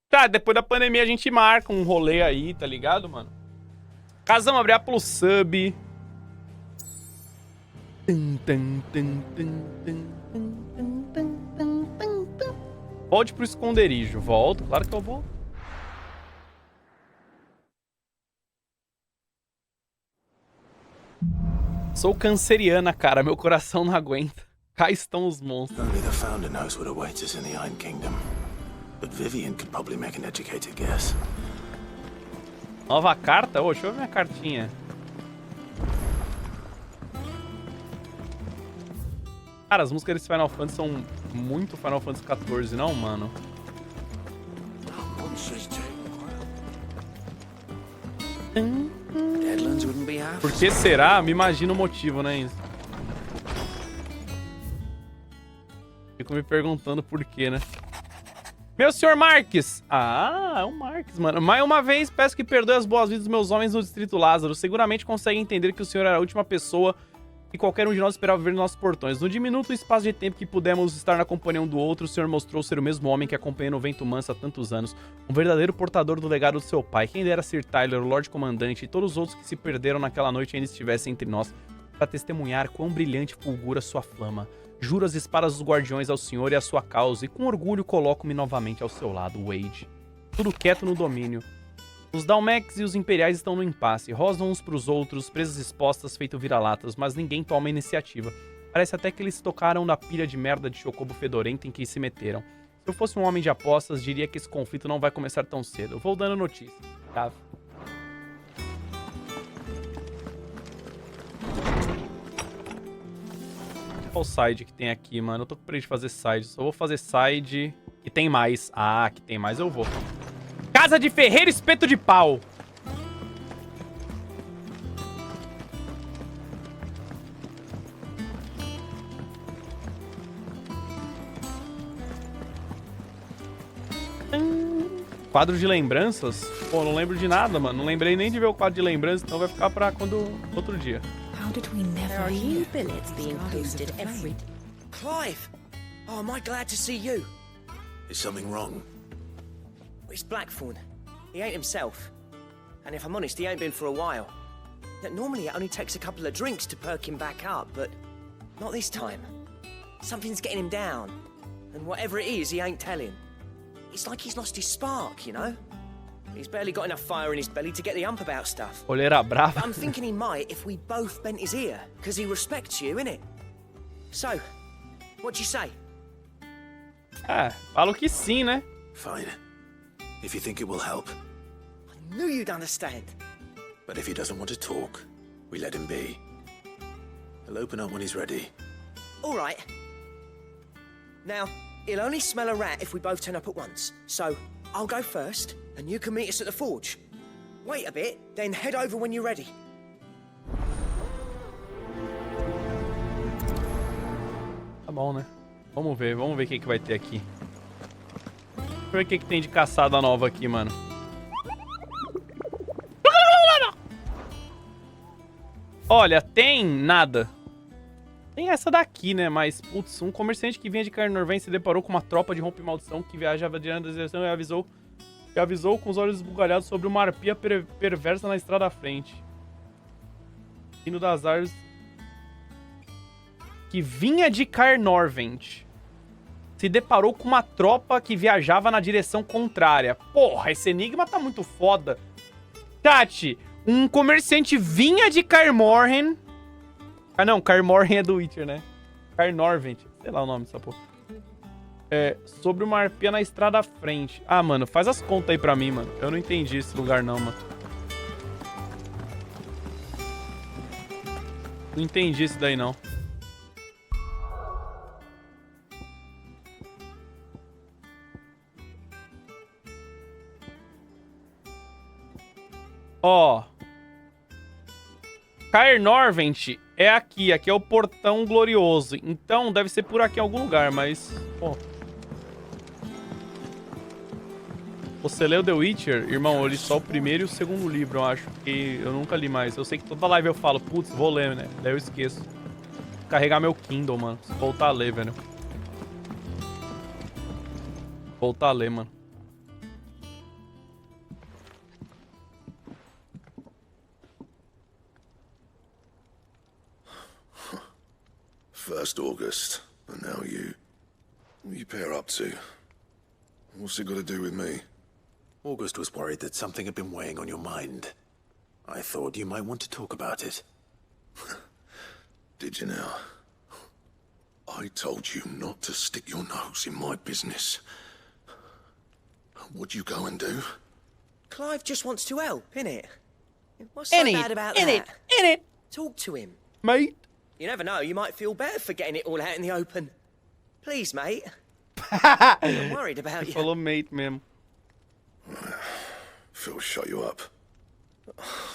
Tá, depois da pandemia a gente marca um rolê aí, tá ligado, mano? Casão, abrir pelo sub. Volte pro esconderijo. Volto, claro que eu vou. Sou canceriana, cara. Meu coração não aguenta. Cá estão os monstros. Only the Founder knows what awaits us in the Iron Kingdom. But Vivian could probably make an educated guess. Nova carta? Ô, deixa eu ver minha cartinha. Cara, as músicas desse Final Fantasy são muito Final Fantasy XIV, não, mano? Por que será? Me imagino o motivo, né? Isso. Fico me perguntando por quê, né? Meu senhor Marques! Ah, é o Marques, mano. Mais uma vez, peço que perdoe as boas-vindas dos meus homens no Distrito Lázaro. Seguramente consegue entender que o senhor era a última pessoa que qualquer um de nós esperava ver nos nossos portões. No diminuto espaço de tempo que pudemos estar na companhia um do outro, o senhor mostrou ser o mesmo homem que acompanhou no Vento Manso há tantos anos. Um verdadeiro portador do legado do seu pai. Quem dera Sir Tyler, o Lorde Comandante e todos os outros que se perderam naquela noite ainda estivessem entre nós para testemunhar quão brilhante fulgura sua flama. Juro as espadas dos guardiões ao senhor e à sua causa, e com orgulho coloco-me novamente ao seu lado, Wade. Tudo quieto no domínio. Os Dalmex e os Imperiais estão no impasse, rosnam uns pros outros, presas expostas feito vira-latas, mas ninguém toma iniciativa. Parece até que eles tocaram da pilha de merda de chocobo fedorento em que se meteram. Se eu fosse um homem de apostas, diria que esse conflito não vai começar tão cedo. Vou dando notícias, tá? Qual side que tem aqui, mano? Eu tô com preguiça de fazer side. Só vou fazer side que tem mais. Ah, que tem mais eu vou. Casa de Ferreiro Espeto de Pau. Quadro de lembranças? Pô, não lembro de nada, mano. Não lembrei nem de ver o quadro de lembranças, então vai ficar pra quando outro dia. There are new billets being posted every... Clive! Oh, am I glad to see you? Is something wrong? It's Blackthorn. He ain't himself. And if I'm honest, he ain't been for a while. Now, normally it only takes a couple of drinks to perk him back up, but not this time. Something's getting him down. And whatever it is, he ain't telling. It's like he's lost his spark, you know? He's barely got enough fire in his belly to get the ump about stuff. Olheira brava. I'm thinking he might if we both bent his ear, because he respects you, innit? So, what do you say? Ah, falo que sim, né? Fine. If you think it will help. I knew you'd understand. But if he doesn't want to talk, we let him be. He'll open up when he's ready. All right. Now, he'll only smell a rat if we both turn up at once. So, I'll go first, and you can meet us at the forge. Wait a bit, then head over when you're ready. Tá bom, né? Vamos ver o que vai ter aqui. Deixa eu ver o que tem de caçada nova aqui, mano. Olha, tem nada. Tem essa daqui, né? Mas, putz, um comerciante que vinha de Carnorven se deparou com uma tropa de rompe-maldição que viajava diante da deserção e avisou com os olhos esbugalhados sobre uma arpia perversa na estrada à frente. Hino das árvores que vinha de Carnorvent se deparou com uma tropa que viajava na direção contrária. Porra, esse enigma tá muito foda. Tati, um comerciante vinha de Carmorhen. Ah, não, Carmorhen é do Witcher, né? Carnorvent, sei lá o nome dessa porra. É, sobre uma arpia na estrada à frente. Ah, mano, faz as contas aí pra mim, mano. Eu não entendi esse lugar não, mano. Não entendi isso daí, não. Ó. Carnorvent é aqui. Aqui é o Portão Glorioso. Então, deve ser por aqui em algum lugar, mas... Pô. Você leu The Witcher? Irmão, eu li só o primeiro e o segundo livro, eu acho. Que eu nunca li mais. Eu sei que toda live eu falo, putz, vou ler, né? Daí eu esqueço. Vou carregar meu Kindle, mano. Preciso voltar a ler, velho. Voltar a ler, mano. First August, and now you. What are you pair up to? What's it got to do with me? August was worried that something had been weighing on your mind. I thought you might want to talk about it. Did you now? I told you not to stick your nose in my business. What'd you go and do? Clive just wants to help, innit? What's so bad about that? In it. Talk to him. Mate. You never know, you might feel better for getting it all out in the open. Please, mate. I'm worried about you. Falou mate mesmo. Phil shut you up.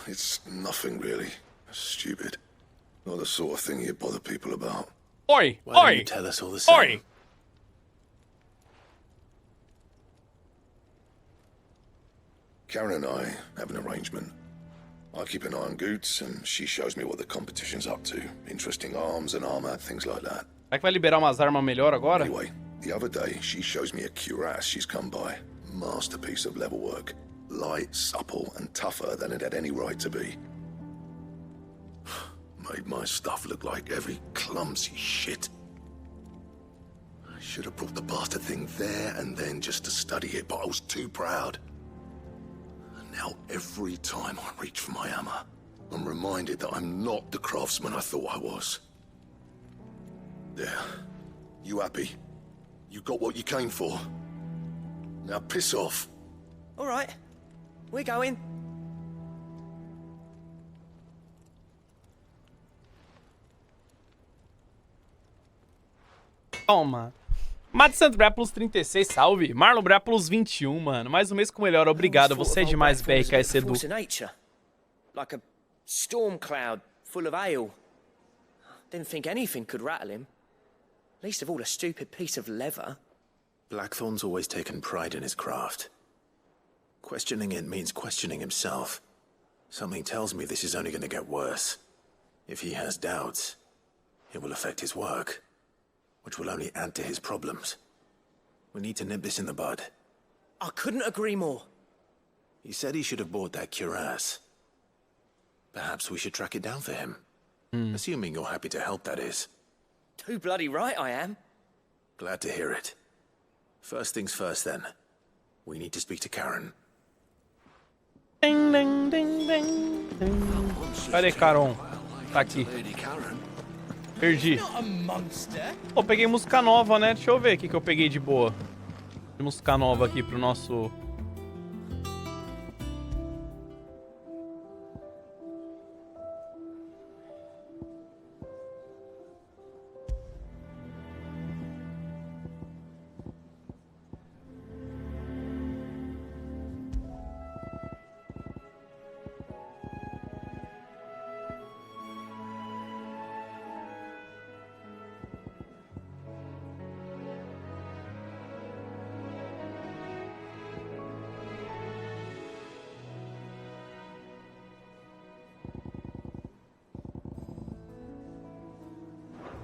It's nothing really. Stupid. Not the sort of thing you bother people about. Oi! Why don't Oi! you tell us all the same? Oi! Karen and I have an arrangement. I keep an eye on Goots, and she shows me what the competition's up to. Interesting arms and armor, things like that. Será que vai liberar umas armas melhor agora? Anyway, the other day, she shows me a cuirass she's come by. Masterpiece of level work. Light, supple, and tougher than it had any right to be. Made my stuff look like every clumsy shit. I should have brought the bastard thing there and then just to study it, but I was too proud. And now every time I reach for my hammer, I'm reminded that I'm not the craftsman I thought I was. There. You happy? You got what you came for? Now piss off. All right. We're going. Toma. Madison Bré plus 36, salve. Marlon Bré plus 21, mano. Mais um mês com melhor, obrigado. Você é demais, BRKS Edu. Like a storm cloud full of ale. Didn't think anything could rattle him. Least of all a stupid piece of leather. Blackthorn's always taken pride in his craft. Questioning it means questioning himself. Something tells me this is only going to get worse. If he has doubts, it will affect his work, which will only add to his problems. We need to nip this in the bud. I couldn't agree more. He said he should have bought that cuirass. Perhaps we should track it down for him. Assuming you're happy to help, that is. Too bloody right I am. Glad to hear it. First things first, then. We need to speak to Karen. Ding, ding, ding, ding, ding. Cadê Caron? Tá aqui. Perdi. Pô, peguei música nova, né? Deixa eu ver o que eu peguei de boa. De música nova aqui pro nosso...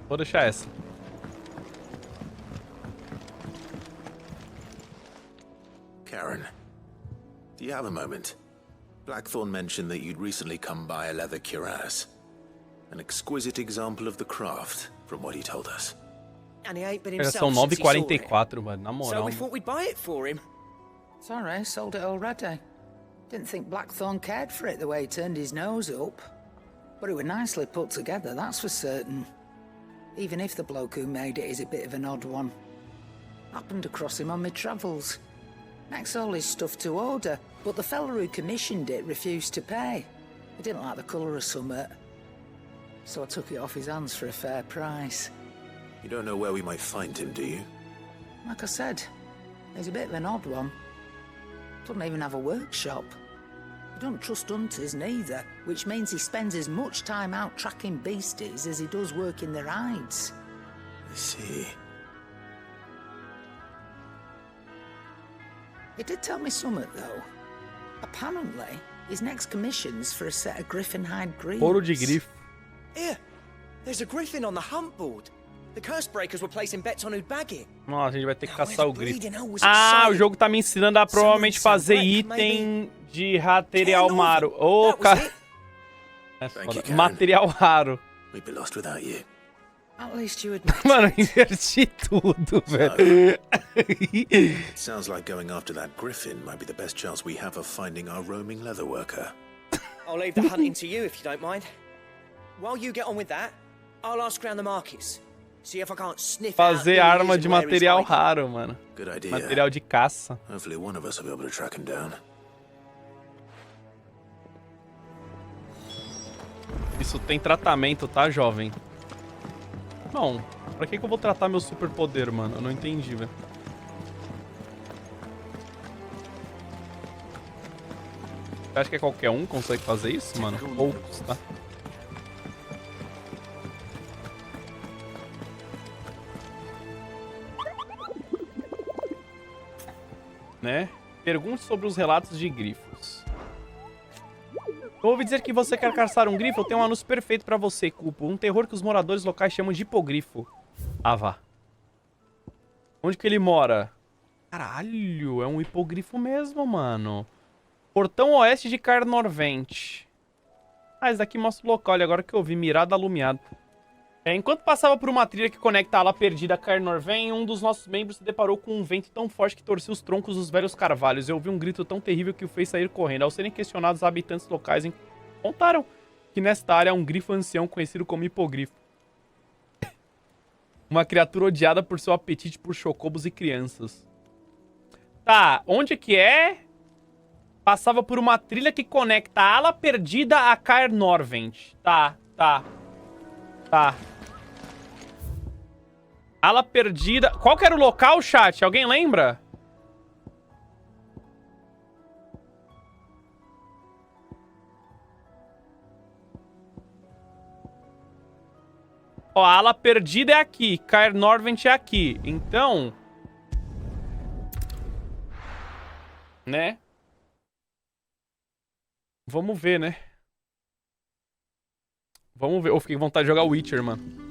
Vou deixar essa. Karen, do you have a moment? Blackthorn mentioned that you'd recently come by a leather cuirass. An exquisite example of the craft, from what he told us. And he ain't been São himself since he saw it. 9h44, mano. Na moral. So we thought we'd buy it for him. Sorry, sold it already. Didn't think Blackthorn cared for it the way he turned his nose up. But it was nicely put together, that's for certain. Even if the bloke who made it is a bit of an odd one. Happened across him on my travels. Next all his stuff to order, but the fella who commissioned it refused to pay. He didn't like the colour of summit. So I took it off his hands for a fair price. You don't know where we might find him, do you? Like I said, he's a bit of an odd one. Doesn't even have a workshop. He don't trust hunters neither, which means he spends as much time out tracking beasties as he does working their hides. I see. He did tell me something, though. Apparently, his next commission's for a set of griffin hide greaves. Couro de grifo. Here, there's a griffin on the hunt board. The curse breakers were placing bets on who'd bag it. Nossa, a gente vai ter que caçar o grifo. Ah, o jogo tá me ensinando a provavelmente fazer item de material raro. Ô, cara. É foda. Material raro. We'd be lost without you. At least you admit. Mano, inverti tudo, velho. It sounds like going after that griffin might be the best chance we have of finding our roaming leatherworker. I'll leave the hunting to you if you don't mind. While you get on with that, I'll ask around the markets. See if I can't sniff Fazer out who he arma is de and where he's material hiding. raro, mano. Good idea. Material de caça. Hopefully one of us will be able to track him down. Isso tem tratamento, tá, jovem? Não. Pra que eu vou tratar meu superpoder, mano? Eu não entendi, velho. Você acha que qualquer um consegue fazer isso, mano? Poucos, tá? Né? Pergunte sobre os relatos de grifos. Eu ouvi dizer que você quer caçar um grifo? Eu tenho um anúncio perfeito pra você, Cupo. Um terror que os moradores locais chamam de hipogrifo. Ah, vá. Onde que ele mora? Caralho, é um hipogrifo mesmo, mano. Portão oeste de Carnorvente. Ah, esse daqui mostra o local. Olha, agora que eu vi, mirada alumiada. Enquanto passava por uma trilha que conecta a ala perdida a Carnorven, um dos nossos membros se deparou com um vento tão forte que torcia os troncos dos velhos carvalhos. Eu ouvi um grito tão terrível que o fez sair correndo. Ao serem questionados, os habitantes locais contaram que nesta área há um grifo ancião conhecido como hipogrifo. Uma criatura odiada por seu apetite por chocobos e crianças. Tá, onde que é? Passava por uma trilha que conecta a ala perdida a Carnorvent. Tá. Ala perdida. Qual que era o local, chat? Alguém lembra? Ó, a ala perdida é aqui. Carnorvent é aqui. Então... né? Vamos ver, né? Vamos ver. Eu fiquei com vontade de jogar Witcher, mano.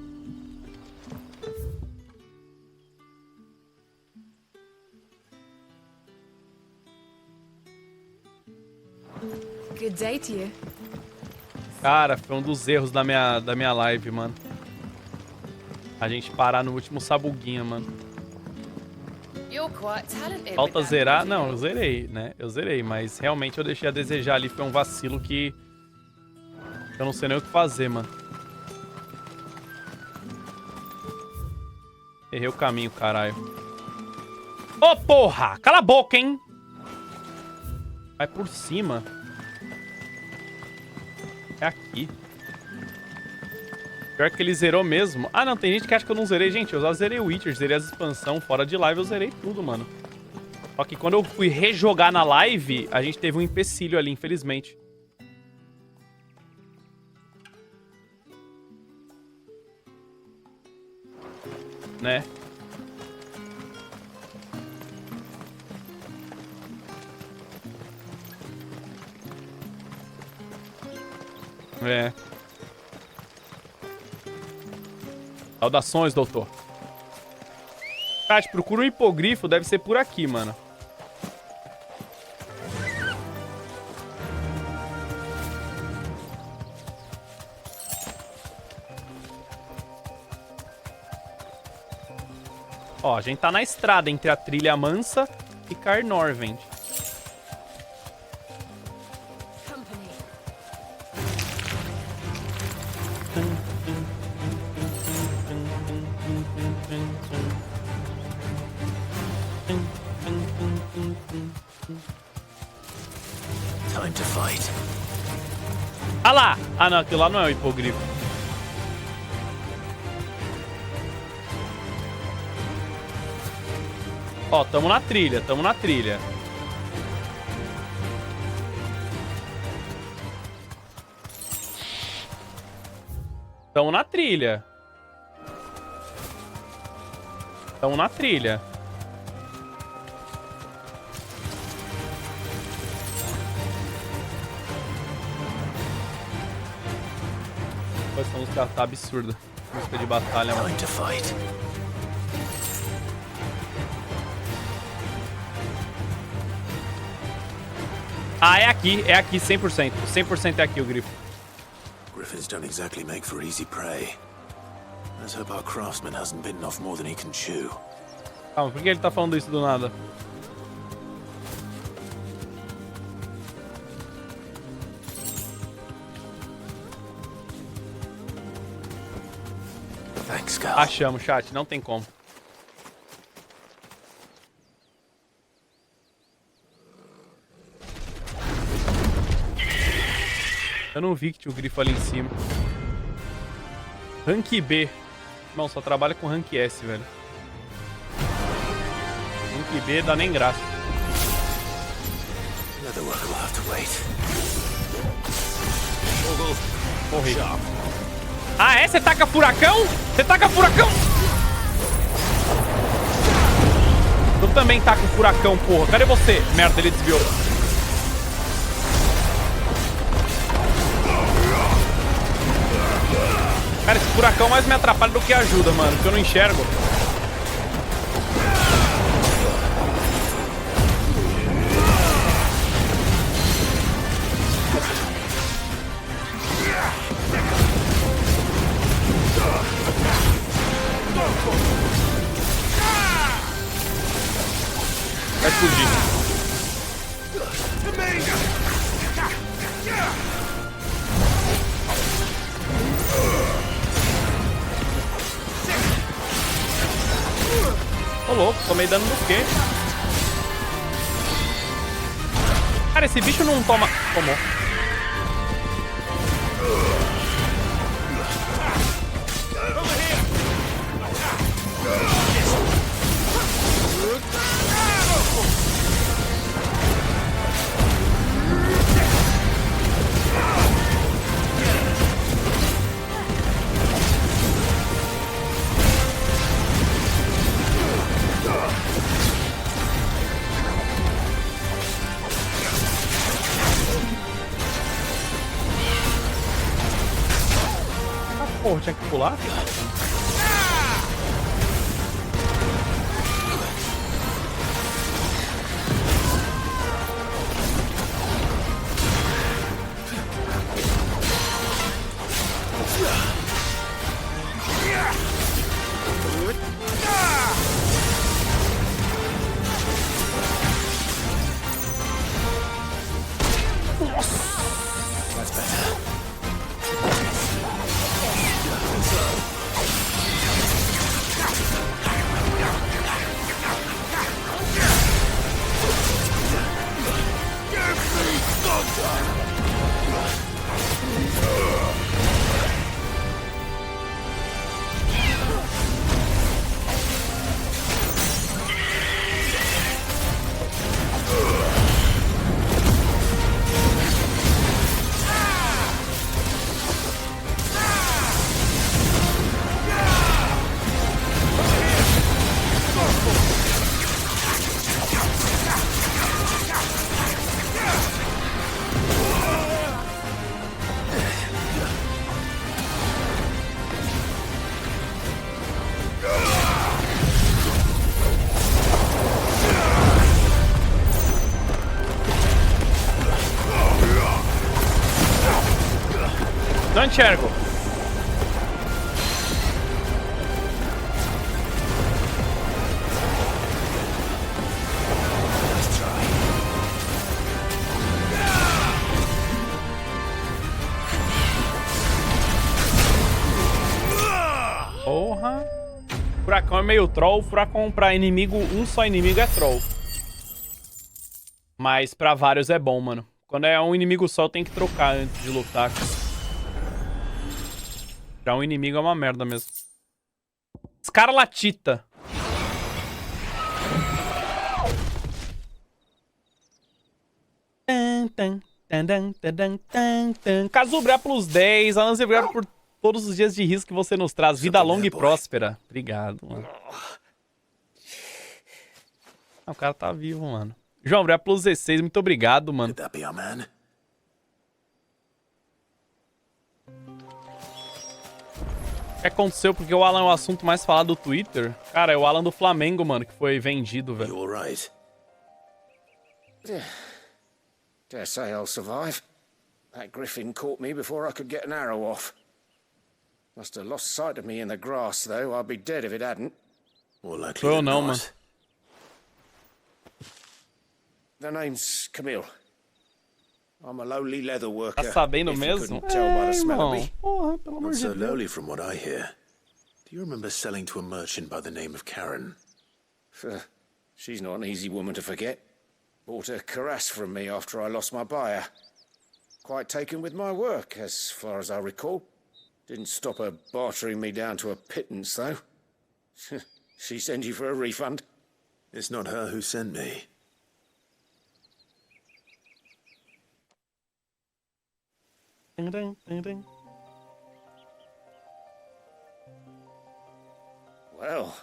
Good day to you. Cara, foi um dos erros da minha live, mano. A gente parar no último sabuguinha, mano. You're quite talented. Falta zerar? Não, eu zerei, né? Eu zerei, mas realmente eu deixei a desejar ali. Foi um vacilo que... eu não sei nem o que fazer, mano. Errei o caminho, caralho. Ô, porra! Cala a boca, hein? Vai por cima. É aqui. Pior que ele zerou mesmo. Ah, não, tem gente que acha que eu não zerei. Gente, eu já zerei o Witcher, zerei as expansões. Fora de live eu zerei tudo, mano. Só que quando eu fui rejogar na live, a gente teve um empecilho ali, infelizmente. Né? É. Saudações, doutor. Chat, procura um hipogrifo, deve ser por aqui, mano. Ó, a gente tá na estrada entre a Trilha Mansa e Carnorvent. Time to fight. Ah lá! Ah não, aquilo lá não é o hipogrifo. Ó, tamo na trilha, tamo na trilha. Tamo na trilha. Tamo na trilha. Essa música tá absurda. Música de batalha, mano. Time to fight. Ah, é aqui, 100%. 100% é aqui o grifo. Griffins don't exactly make for easy prey. Let's hope our craftsman hasn't bitten off more than he can chew. Calma, por que ele tá falando isso do nada? Thanks, Pascal. Achamos, chat. Não tem como. Eu não vi que tinha o grifo ali em cima. Rank B. Não, só trabalha com Rank S, velho. Rank B dá nem graça. Morri. Ah, é? Você taca furacão? Você taca furacão? Eu também taco furacão, porra. Cadê você? Merda, ele desviou. Cara, esse furacão mais me atrapalha do que ajuda, mano. Porque eu não enxergo. Vai explodir. Ô louco, tomei dano do quê? Cara, esse bicho não toma... Tomou. Porra, tinha que pular? Não enxergo. Porra. Furacão é meio troll. Furacão pra inimigo, um só inimigo é troll. Mas pra vários é bom, mano. Quando é um inimigo só, tem que trocar antes de lutar. Já um inimigo é uma merda mesmo. Escarlatita. Kazubre plus 10. Alan, obrigado por todos os dias de risco que você nos traz. Vida longa e próspera. Obrigado, mano. Ah, o cara tá vivo, mano. João, obrigado plus 16. Muito obrigado, mano. O que aconteceu? Porque o Alan é o assunto mais falado do Twitter. Cara, é o Alan do Flamengo, mano, que foi vendido, velho. Dare say I'll survive. That griffin caught me before I could get an arrow off. Must have lost sight of me in the grass, though. I'd be dead if it hadn't. Sou eu não, mano. The name's Camille. I'm a lowly leather worker. Tá sabendo mesmo? Tell by the smell of me. Porra, pelo amor de So Deus. lowly from what I hear. Do you remember selling to a merchant by the name of Karen? She's not an easy woman to forget. Bought a cuirass from me after I lost my buyer. Quite taken with my work, as far as I recall. Didn't stop her bartering me down to a pittance, though. She sent you for a refund? It's not her who sent me. Ding, ding, ding, ding. Well,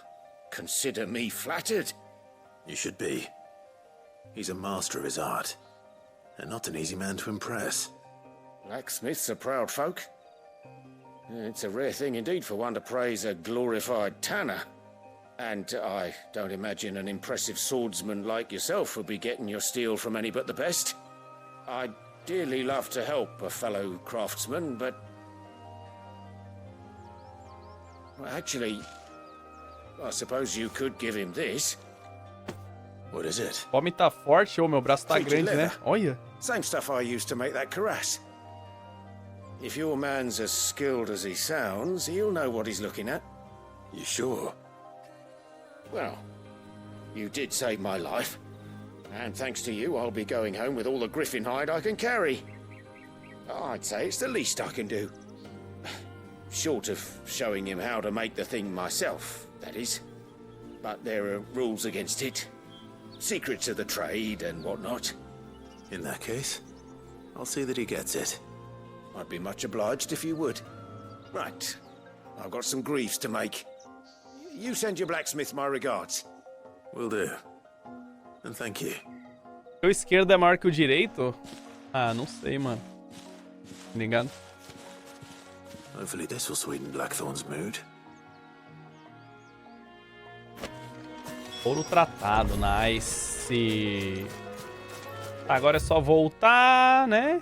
consider me flattered. You should be. He's a master of his art, and not an easy man to impress. Blacksmiths are proud folk. It's a rare thing indeed for one to praise a glorified tanner. And I don't imagine an impressive swordsman like yourself would be getting your steel from any but the best. I'd dearly love to help a fellow craftsman, but... Well, actually, I suppose you could give him this. What is it? O homem tá forte, ou meu braço tá Fleet grande, né? leather. Olha. Same stuff I used to make that cuirass. If your man's as skilled as he sounds, he'll know what he's looking at. You sure? Well, you did save my life. And thanks to you, I'll be going home with all the griffin hide I can carry. I'd say it's the least I can do. Short of showing him how to make the thing myself, that is. But there are rules against it. Secrets of the trade and whatnot. In that case, I'll see that he gets it. I'd be much obliged if you would. Right. I've got some greaves to make. You send your blacksmith my regards. Will do. And thank you. O esquerdo é maior que o direito? Ah, não sei, mano. Ligado? Hopefully this will sweeten Blackthorn's mood. Ouro tratado, nice. Agora é só voltar, né?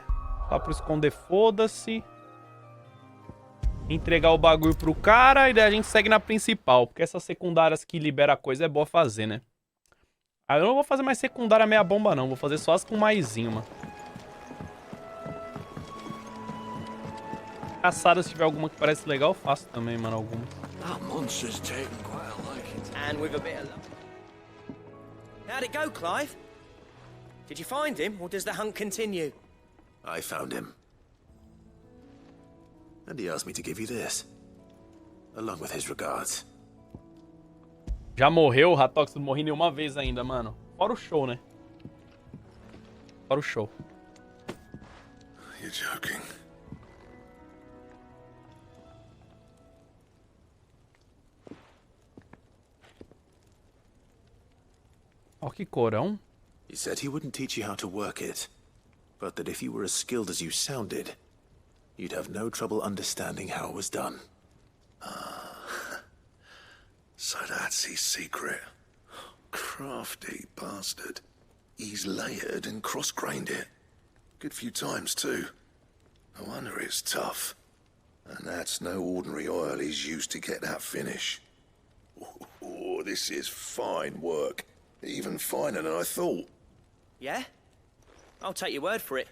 Só pro esconder, foda-se. Entregar o bagulho pro cara e daí a gente segue na principal. Porque essas secundárias que libera a coisa é boa fazer, né? Aí eu não vou fazer mais secundária meia bomba, não. Vou fazer só as com maisinho, mano. Caçada, se tiver alguma que parece legal, eu faço também, mano, alguma. And with a bit of luck. How'd it go, Clive? Did you find him, or does the hunt continue? I found him. And he asked me to give you this. Along with his regards. Já morreu o Ratox? Não morri nenhuma vez ainda, mano. Fora o show, né? Fora o show. You're joking. Ó, que corão. He said he wouldn't teach you how to work it, but that if you were as skilled as you sounded, you'd have no trouble understanding how it was done. So that's his secret. Crafty bastard. He's layered and cross-grained it. Good few times, too. No wonder it's tough. And that's no ordinary oil he's used to get that finish. Oh, this is fine work. Even finer than I thought. Yeah? I'll take your word for it.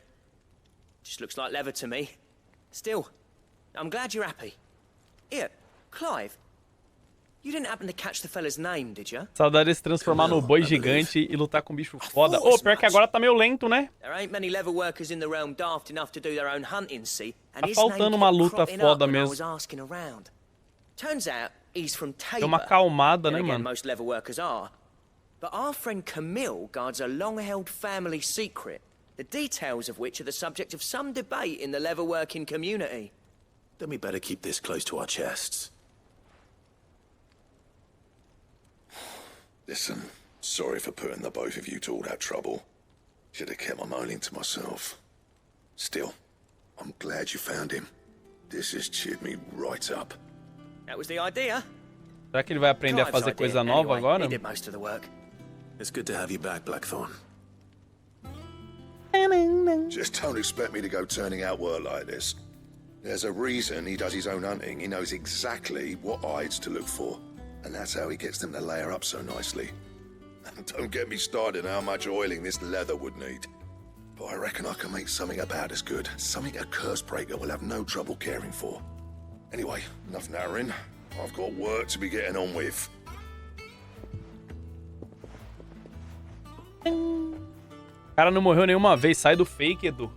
Just looks like leather to me. Still, I'm glad you're happy. Here, Clive. You didn't happen to catch the fella's name, did you? Saudade de se transformar no boi gigante e lutar com um bicho foda. Ô, pior que agora tá meio lento, né? There ain't many leather workers in the realm daft enough to do their own hunting, see? And Tá his name faltando uma kept luta cropping foda up when I mesmo. was asking around. Turns out he's from Tabor. Deu uma acalmada, Then né, again, mano? most leather workers are. But our friend Camille guards a long-held family secret, the details of which are the subject of some debate in the leather-working community. Then we better keep this close to our chests. Listen, sorry for putting the both of you to all that trouble. Should have kept my moaning to myself. Still, I'm glad you found him. This has cheered me right up. That was the idea. Será que ele vai aprender a Clive's fazer idea, coisa nova anyway. agora? He did most of the work. It's good to have you back, Blackthorn. Just don't expect me to go turning out work like this. There's a reason he does his own hunting. He knows exactly what hides to look for. And that's how he gets them to layer up so nicely. And don't get me started on how much oiling this leather would need. But I reckon I can make something about as good. Something a curse breaker will have no trouble caring for. Anyway, enough narrowing. I've got work to be getting on with. O cara não morreu nenhuma vez. Sai do fake, Edu.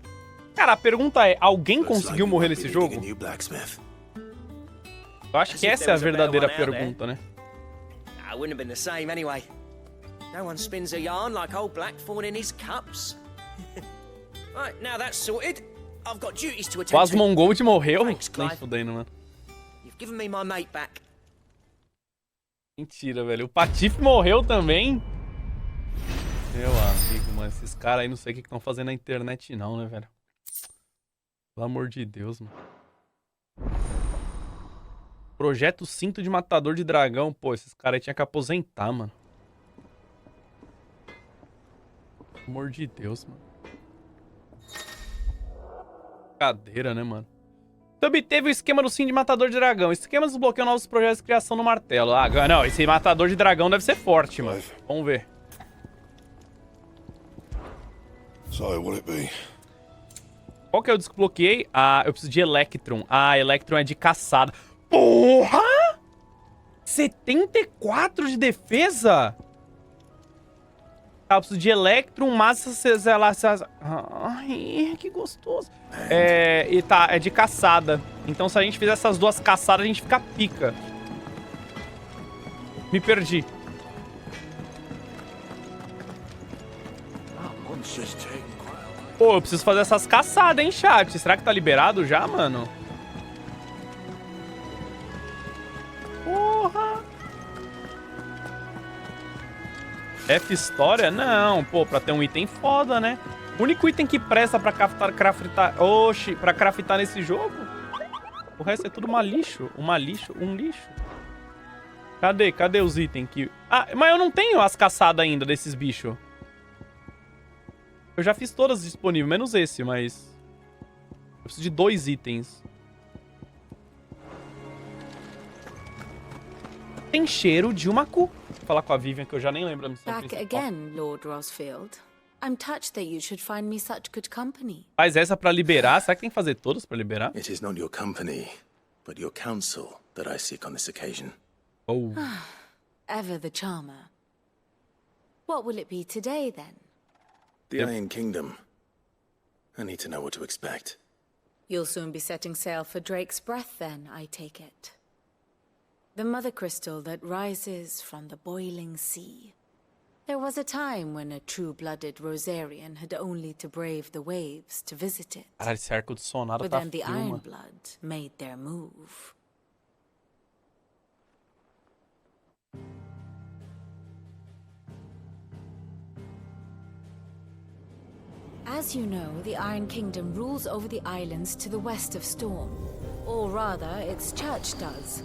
Cara, a pergunta é, alguém conseguiu morrer nesse jogo? Eu acho que essa é a verdadeira pergunta, né? I wouldn't have been the same anyway. No one spins a yarn like old Blackthorn in his cups. Right, now that's sorted. I've got duties to attend O Asmongold morreu? Thanks, Nem Clive. fudendo, mano. You've given me my mate back. Mentira, velho. O Patife morreu também? Meu amigo, mano. Esses caras aí não sei o que estão fazendo na internet não, né, velho? Pelo amor de Deus, mano. Projeto Cinto de Matador de Dragão. Pô, esses caras aí tinham que aposentar, mano. Pelo amor de Deus, mano. Cadeira, né, mano? Também teve o esquema do Cinto de Matador de Dragão. Esquemas desbloqueiam novos projetos de criação no martelo. Ah, não. Esse Matador de Dragão deve ser forte, mano. Vamos ver. So, will it be? Qual que eu desbloqueei? Ah, eu preciso de Electrum. Ah, Electrum é de caçada. Porra! 74 de defesa? Tá, eu preciso de Electrum, massa... Ai, que gostoso. E tá, é de caçada. Então se a gente fizer essas duas caçadas, a gente fica pica. Me perdi. Pô, eu preciso fazer essas caçadas, hein, chat? Será que tá liberado já, mano? Porra! F História? Não, pô, pra ter um item foda, né? O único item que presta pra craftar... Oxi, pra craftar nesse jogo? O resto é tudo um lixo. Um lixo. Cadê os itens que... Ah, mas eu não tenho as caçadas ainda desses bichos. Eu já fiz todas disponíveis, menos esse, mas... Eu preciso de 2 itens. Tem cheiro de uma cu. Vou falar com a Vivian, que eu já nem lembro a missão Back principal. again, Lord Rosfield. I'm touched that you should find me such good company. Faz essa pra liberar. Será que tem que fazer todas pra liberar? It is not your company, but your counsel that I seek on this occasion. Oh. Ever the charmer. What will it be today, then? The Iron Kingdom. I need to know what to expect. You'll soon be setting sail for Drake's Breath, then, I take it. The mother crystal that rises from the boiling sea. There was a time when a true-blooded Rosarian had only to brave the waves to visit it. Caralho, esse arco de sonada But tá then the frio, mano. Ironblood made their move. As you know, the Iron Kingdom rules over the islands to the west of Storm. Or rather, its church does.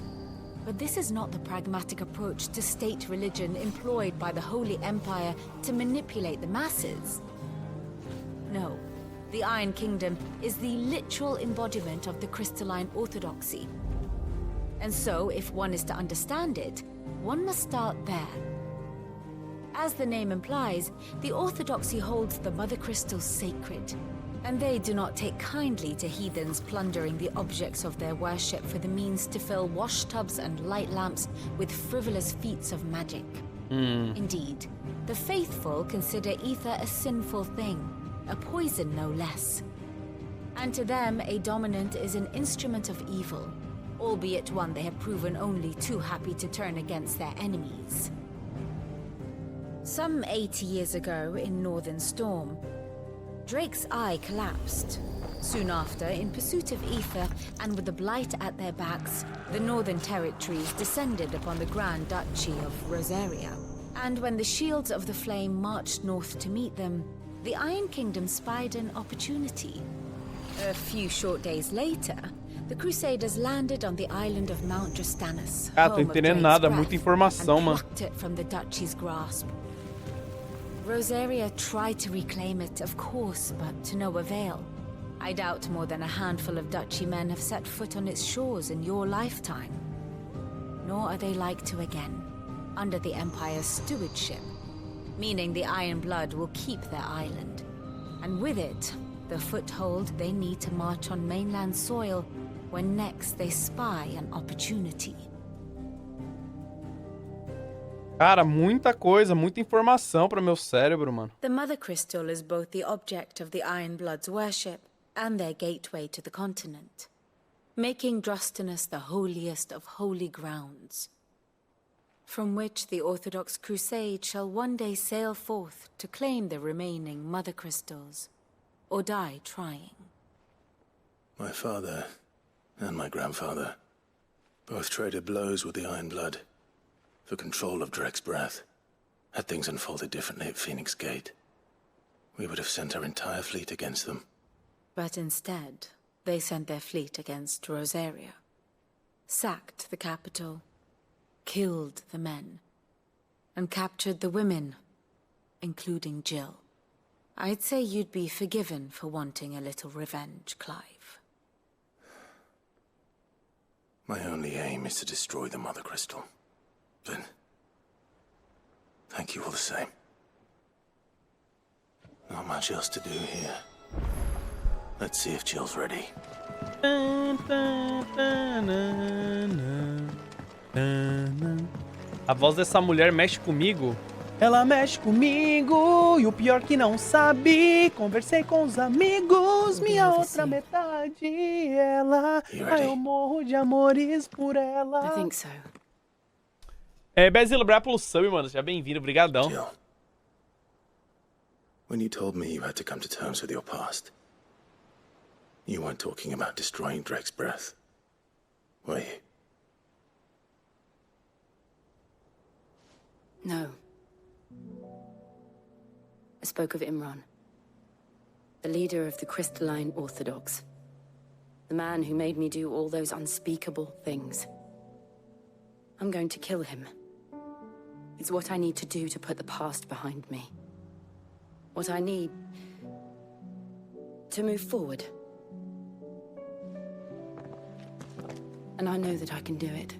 But this is not the pragmatic approach to state religion employed by the Holy Empire to manipulate the masses. No, the Iron Kingdom is the literal embodiment of the crystalline orthodoxy. And so, if one is to understand it, one must start there. As the name implies, the orthodoxy holds the Mother Crystals sacred, and they do not take kindly to heathens plundering the objects of their worship for the means to fill washtubs and light lamps with frivolous feats of magic. Indeed, the faithful consider ether a sinful thing, a poison no less. And to them, a dominant is an instrument of evil, albeit one they have proven only too happy to turn against their enemies. Some 80 years ago in Northern Storm, Drake's eye collapsed. Soon after, in pursuit of ether and with the blight at their backs, the Northern Territories descended upon the Grand Duchy of Rosaria. And when the Shields of the Flame marched north to meet them, the Iron Kingdom spied an opportunity. A few short days later, the Crusaders landed on the island of Mount Justanus, Ah, tô home of entendendo Drake's nada, Breath, muita informação, and mano. plucked it from the Duchy's grasp. Rosaria tried to reclaim it, of course, but to no avail. I doubt more than a handful of Duchy men have set foot on its shores in your lifetime. Nor are they like to again, under the Empire's stewardship, meaning the Iron Blood will keep their island. And with it, the foothold they need to march on mainland soil when next they spy an opportunity. Cara, muita coisa, muita informação para meu cérebro, mano. The Mother Crystal is both the object of the Iron Blood's worship and their gateway to the continent, making Drostanus the holiest of holy grounds, from which the Orthodox Crusade shall one day sail forth to claim the remaining Mother Crystals, or die trying. My father and my grandfather both traded blows with the Iron Blood for control of Drek's breath. Had things unfolded differently at Phoenix Gate, we would have sent our entire fleet against them. But instead, they sent their fleet against Rosaria, sacked the capital, killed the men, and captured the women, including Jill. I'd say you'd be forgiven for wanting a little revenge, Clive. My only aim is to destroy the Mother Crystal. Then, thank you all the same. Not much else to do here. Let's see if Jill's ready. A voz dessa mulher mexe comigo. Ela mexe comigo, e o pior que não sabe. Conversei com os amigos, minha outra metade, ela. Ai, eu morro de amores por ela. I think so. Bezilo, obrigado pelo sub, mano. Seja bem-vindo, brigadão. Jill, when you told me you had to come to terms with your past, you weren't talking about destroying Drek's breath, were you? No. I spoke of Imran, the leader of the Crystalline Orthodox. The man who made me do all those unspeakable things. I'm going to kill him. It's what I need to do to put the past behind me. What I need to move forward. And I know that I can do it.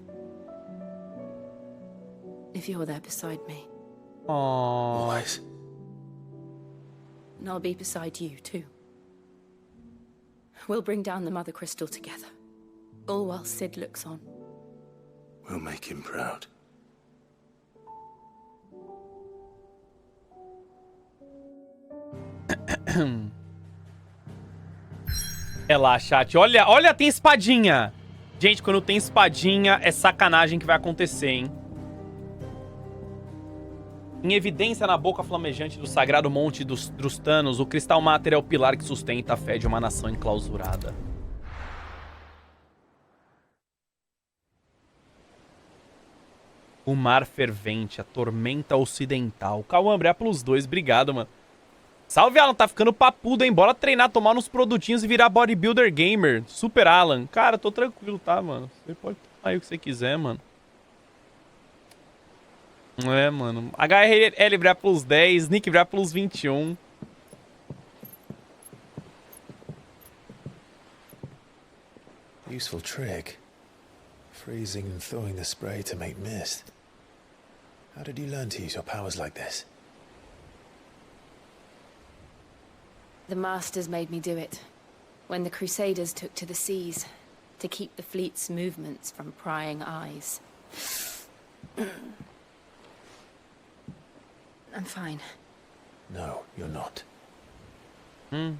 If you're there beside me. Aww. Always. And I'll be beside you, too. We'll bring down the Mother Crystal together. All while Sid looks on. We'll make him proud. Relaxa, chat. Olha, tem espadinha. Gente, quando tem espadinha, é sacanagem que vai acontecer, hein? Em evidência na boca flamejante do sagrado monte dos Drustanos, o Cristal Mater é o pilar que sustenta a fé de uma nação enclausurada. O mar fervente, a tormenta ocidental. Cauã, obrigado pelos 2, obrigado, mano. Salve, Alan, tá ficando papudo, hein? Bora treinar, tomar uns produtinhos e virar bodybuilder gamer. Super Alan. Cara, tô tranquilo, tá, mano? Você pode tomar aí o que você quiser, mano. É, mano. HRL virar plus 10, Nick virar plus 21. Useful trick. Freezing and thawing the spray to make mist. How did you learn to use your powers like this? The Masters made me do it. When the Crusaders took to the seas. To keep the fleet's movements from prying eyes. I'm fine. No, you're not. Ele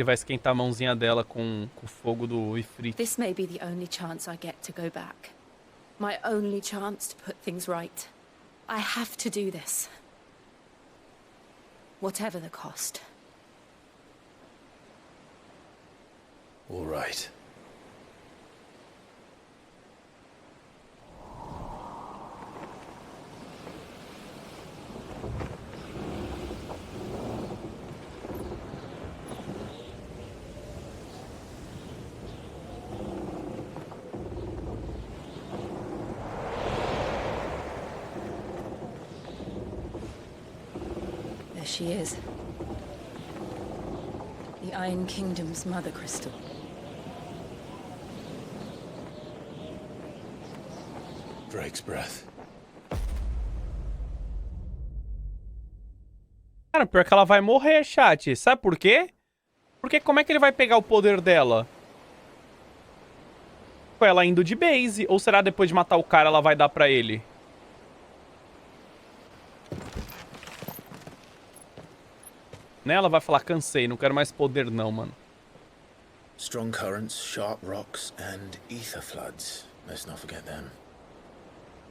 vai esquentar a mãozinha dela com o fogo do Ifrit. This may be the only chance I get to go back. My only chance to put things right. I have to do this. Whatever the cost. All right. There she is. The Iron Kingdom's Mother Crystal. Drake's breath. Cara, pior que ela vai morrer, chat. Sabe por quê? Porque como é que ele vai pegar o poder dela? com ela indo de base. Ou será depois de matar o cara ela vai dar pra ele? Né? Ela vai falar, cansei, não quero mais poder não, mano. Strong currents, sharp rocks, and ether floods. Let's not forget them.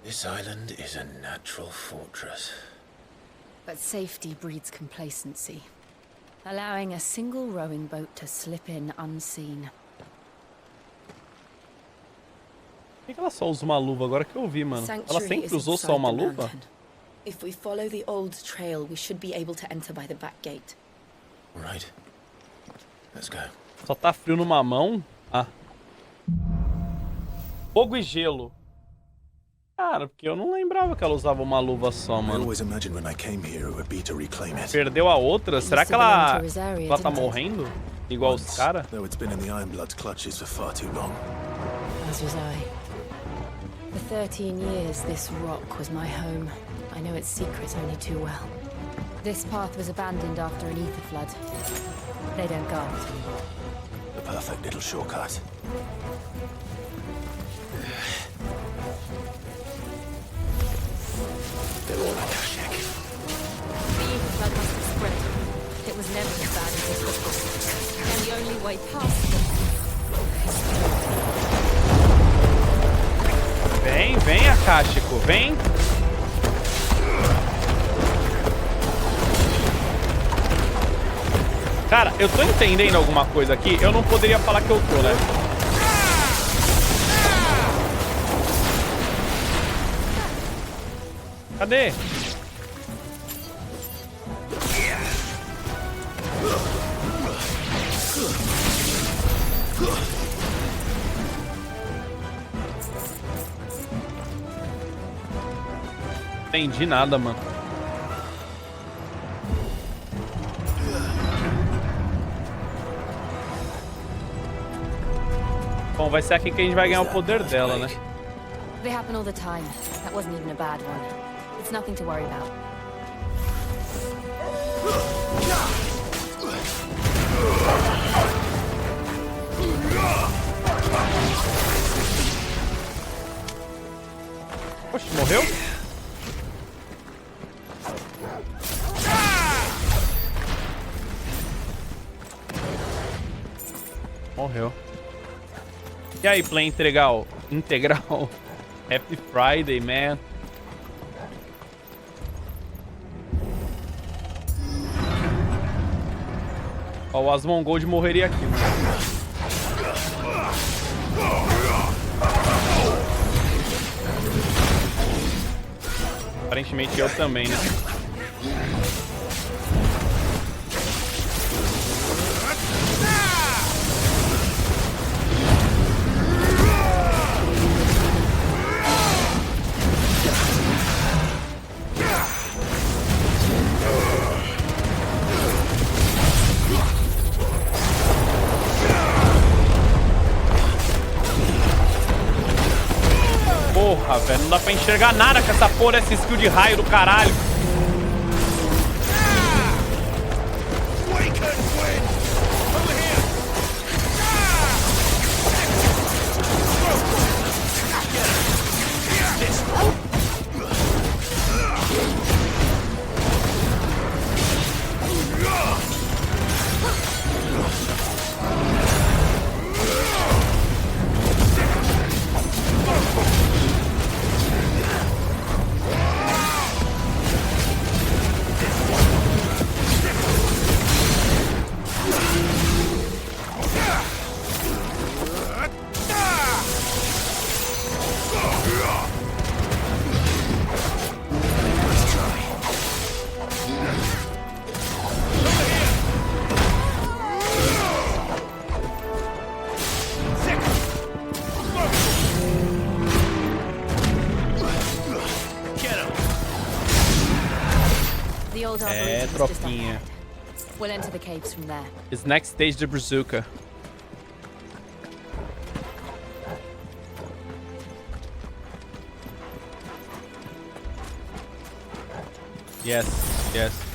This island is a natural fortress. But safety breeds complacency, allowing a single rowing boat to slip in unseen. Por que ela só usa uma luva? Agora que eu vi, mano. Ela sempre usou só uma luva? If we follow the old trail, we should be able to enter by the back gate. Right. Let's go. Só tá frio numa mão? Ah. Fogo e gelo. Cara, porque eu não lembrava que ela usava uma luva só, mano. Perdeu a outra? Será que ela tá morrendo? Igual os caras? Though it's been in the Ironblood's clutches for far too long. As was I. For 13 years, this rock was my home. I know its secrets only too well. This path was abandoned after an ether flood. They don't guard it anymore. The perfect little shortcut. They're all Akashic. The ether flood must have spread. It was never as bad as it was before. And the only way past it is through. Vem, vem, Akashico, vem. Cara, eu tô entendendo alguma coisa aqui. Eu não poderia falar que eu tô, né? Cadê? Entendi nada, mano. Bom, vai ser aqui que a gente vai ganhar o poder dela, né? They happen all the time. That wasn't even a bad one. It's nothing to worry about. Oxe, morreu? Morreu. E aí, Play Integral? Happy Friday, man. Ó, o Asmongold morreria aqui, mano. Aparentemente eu também, né? Porra, velho, não dá pra enxergar nada com essa porra, essa skill de raio do caralho. É, tropinha. We'll enter the caves from there. It's next stage the bazooka. Yes, yes.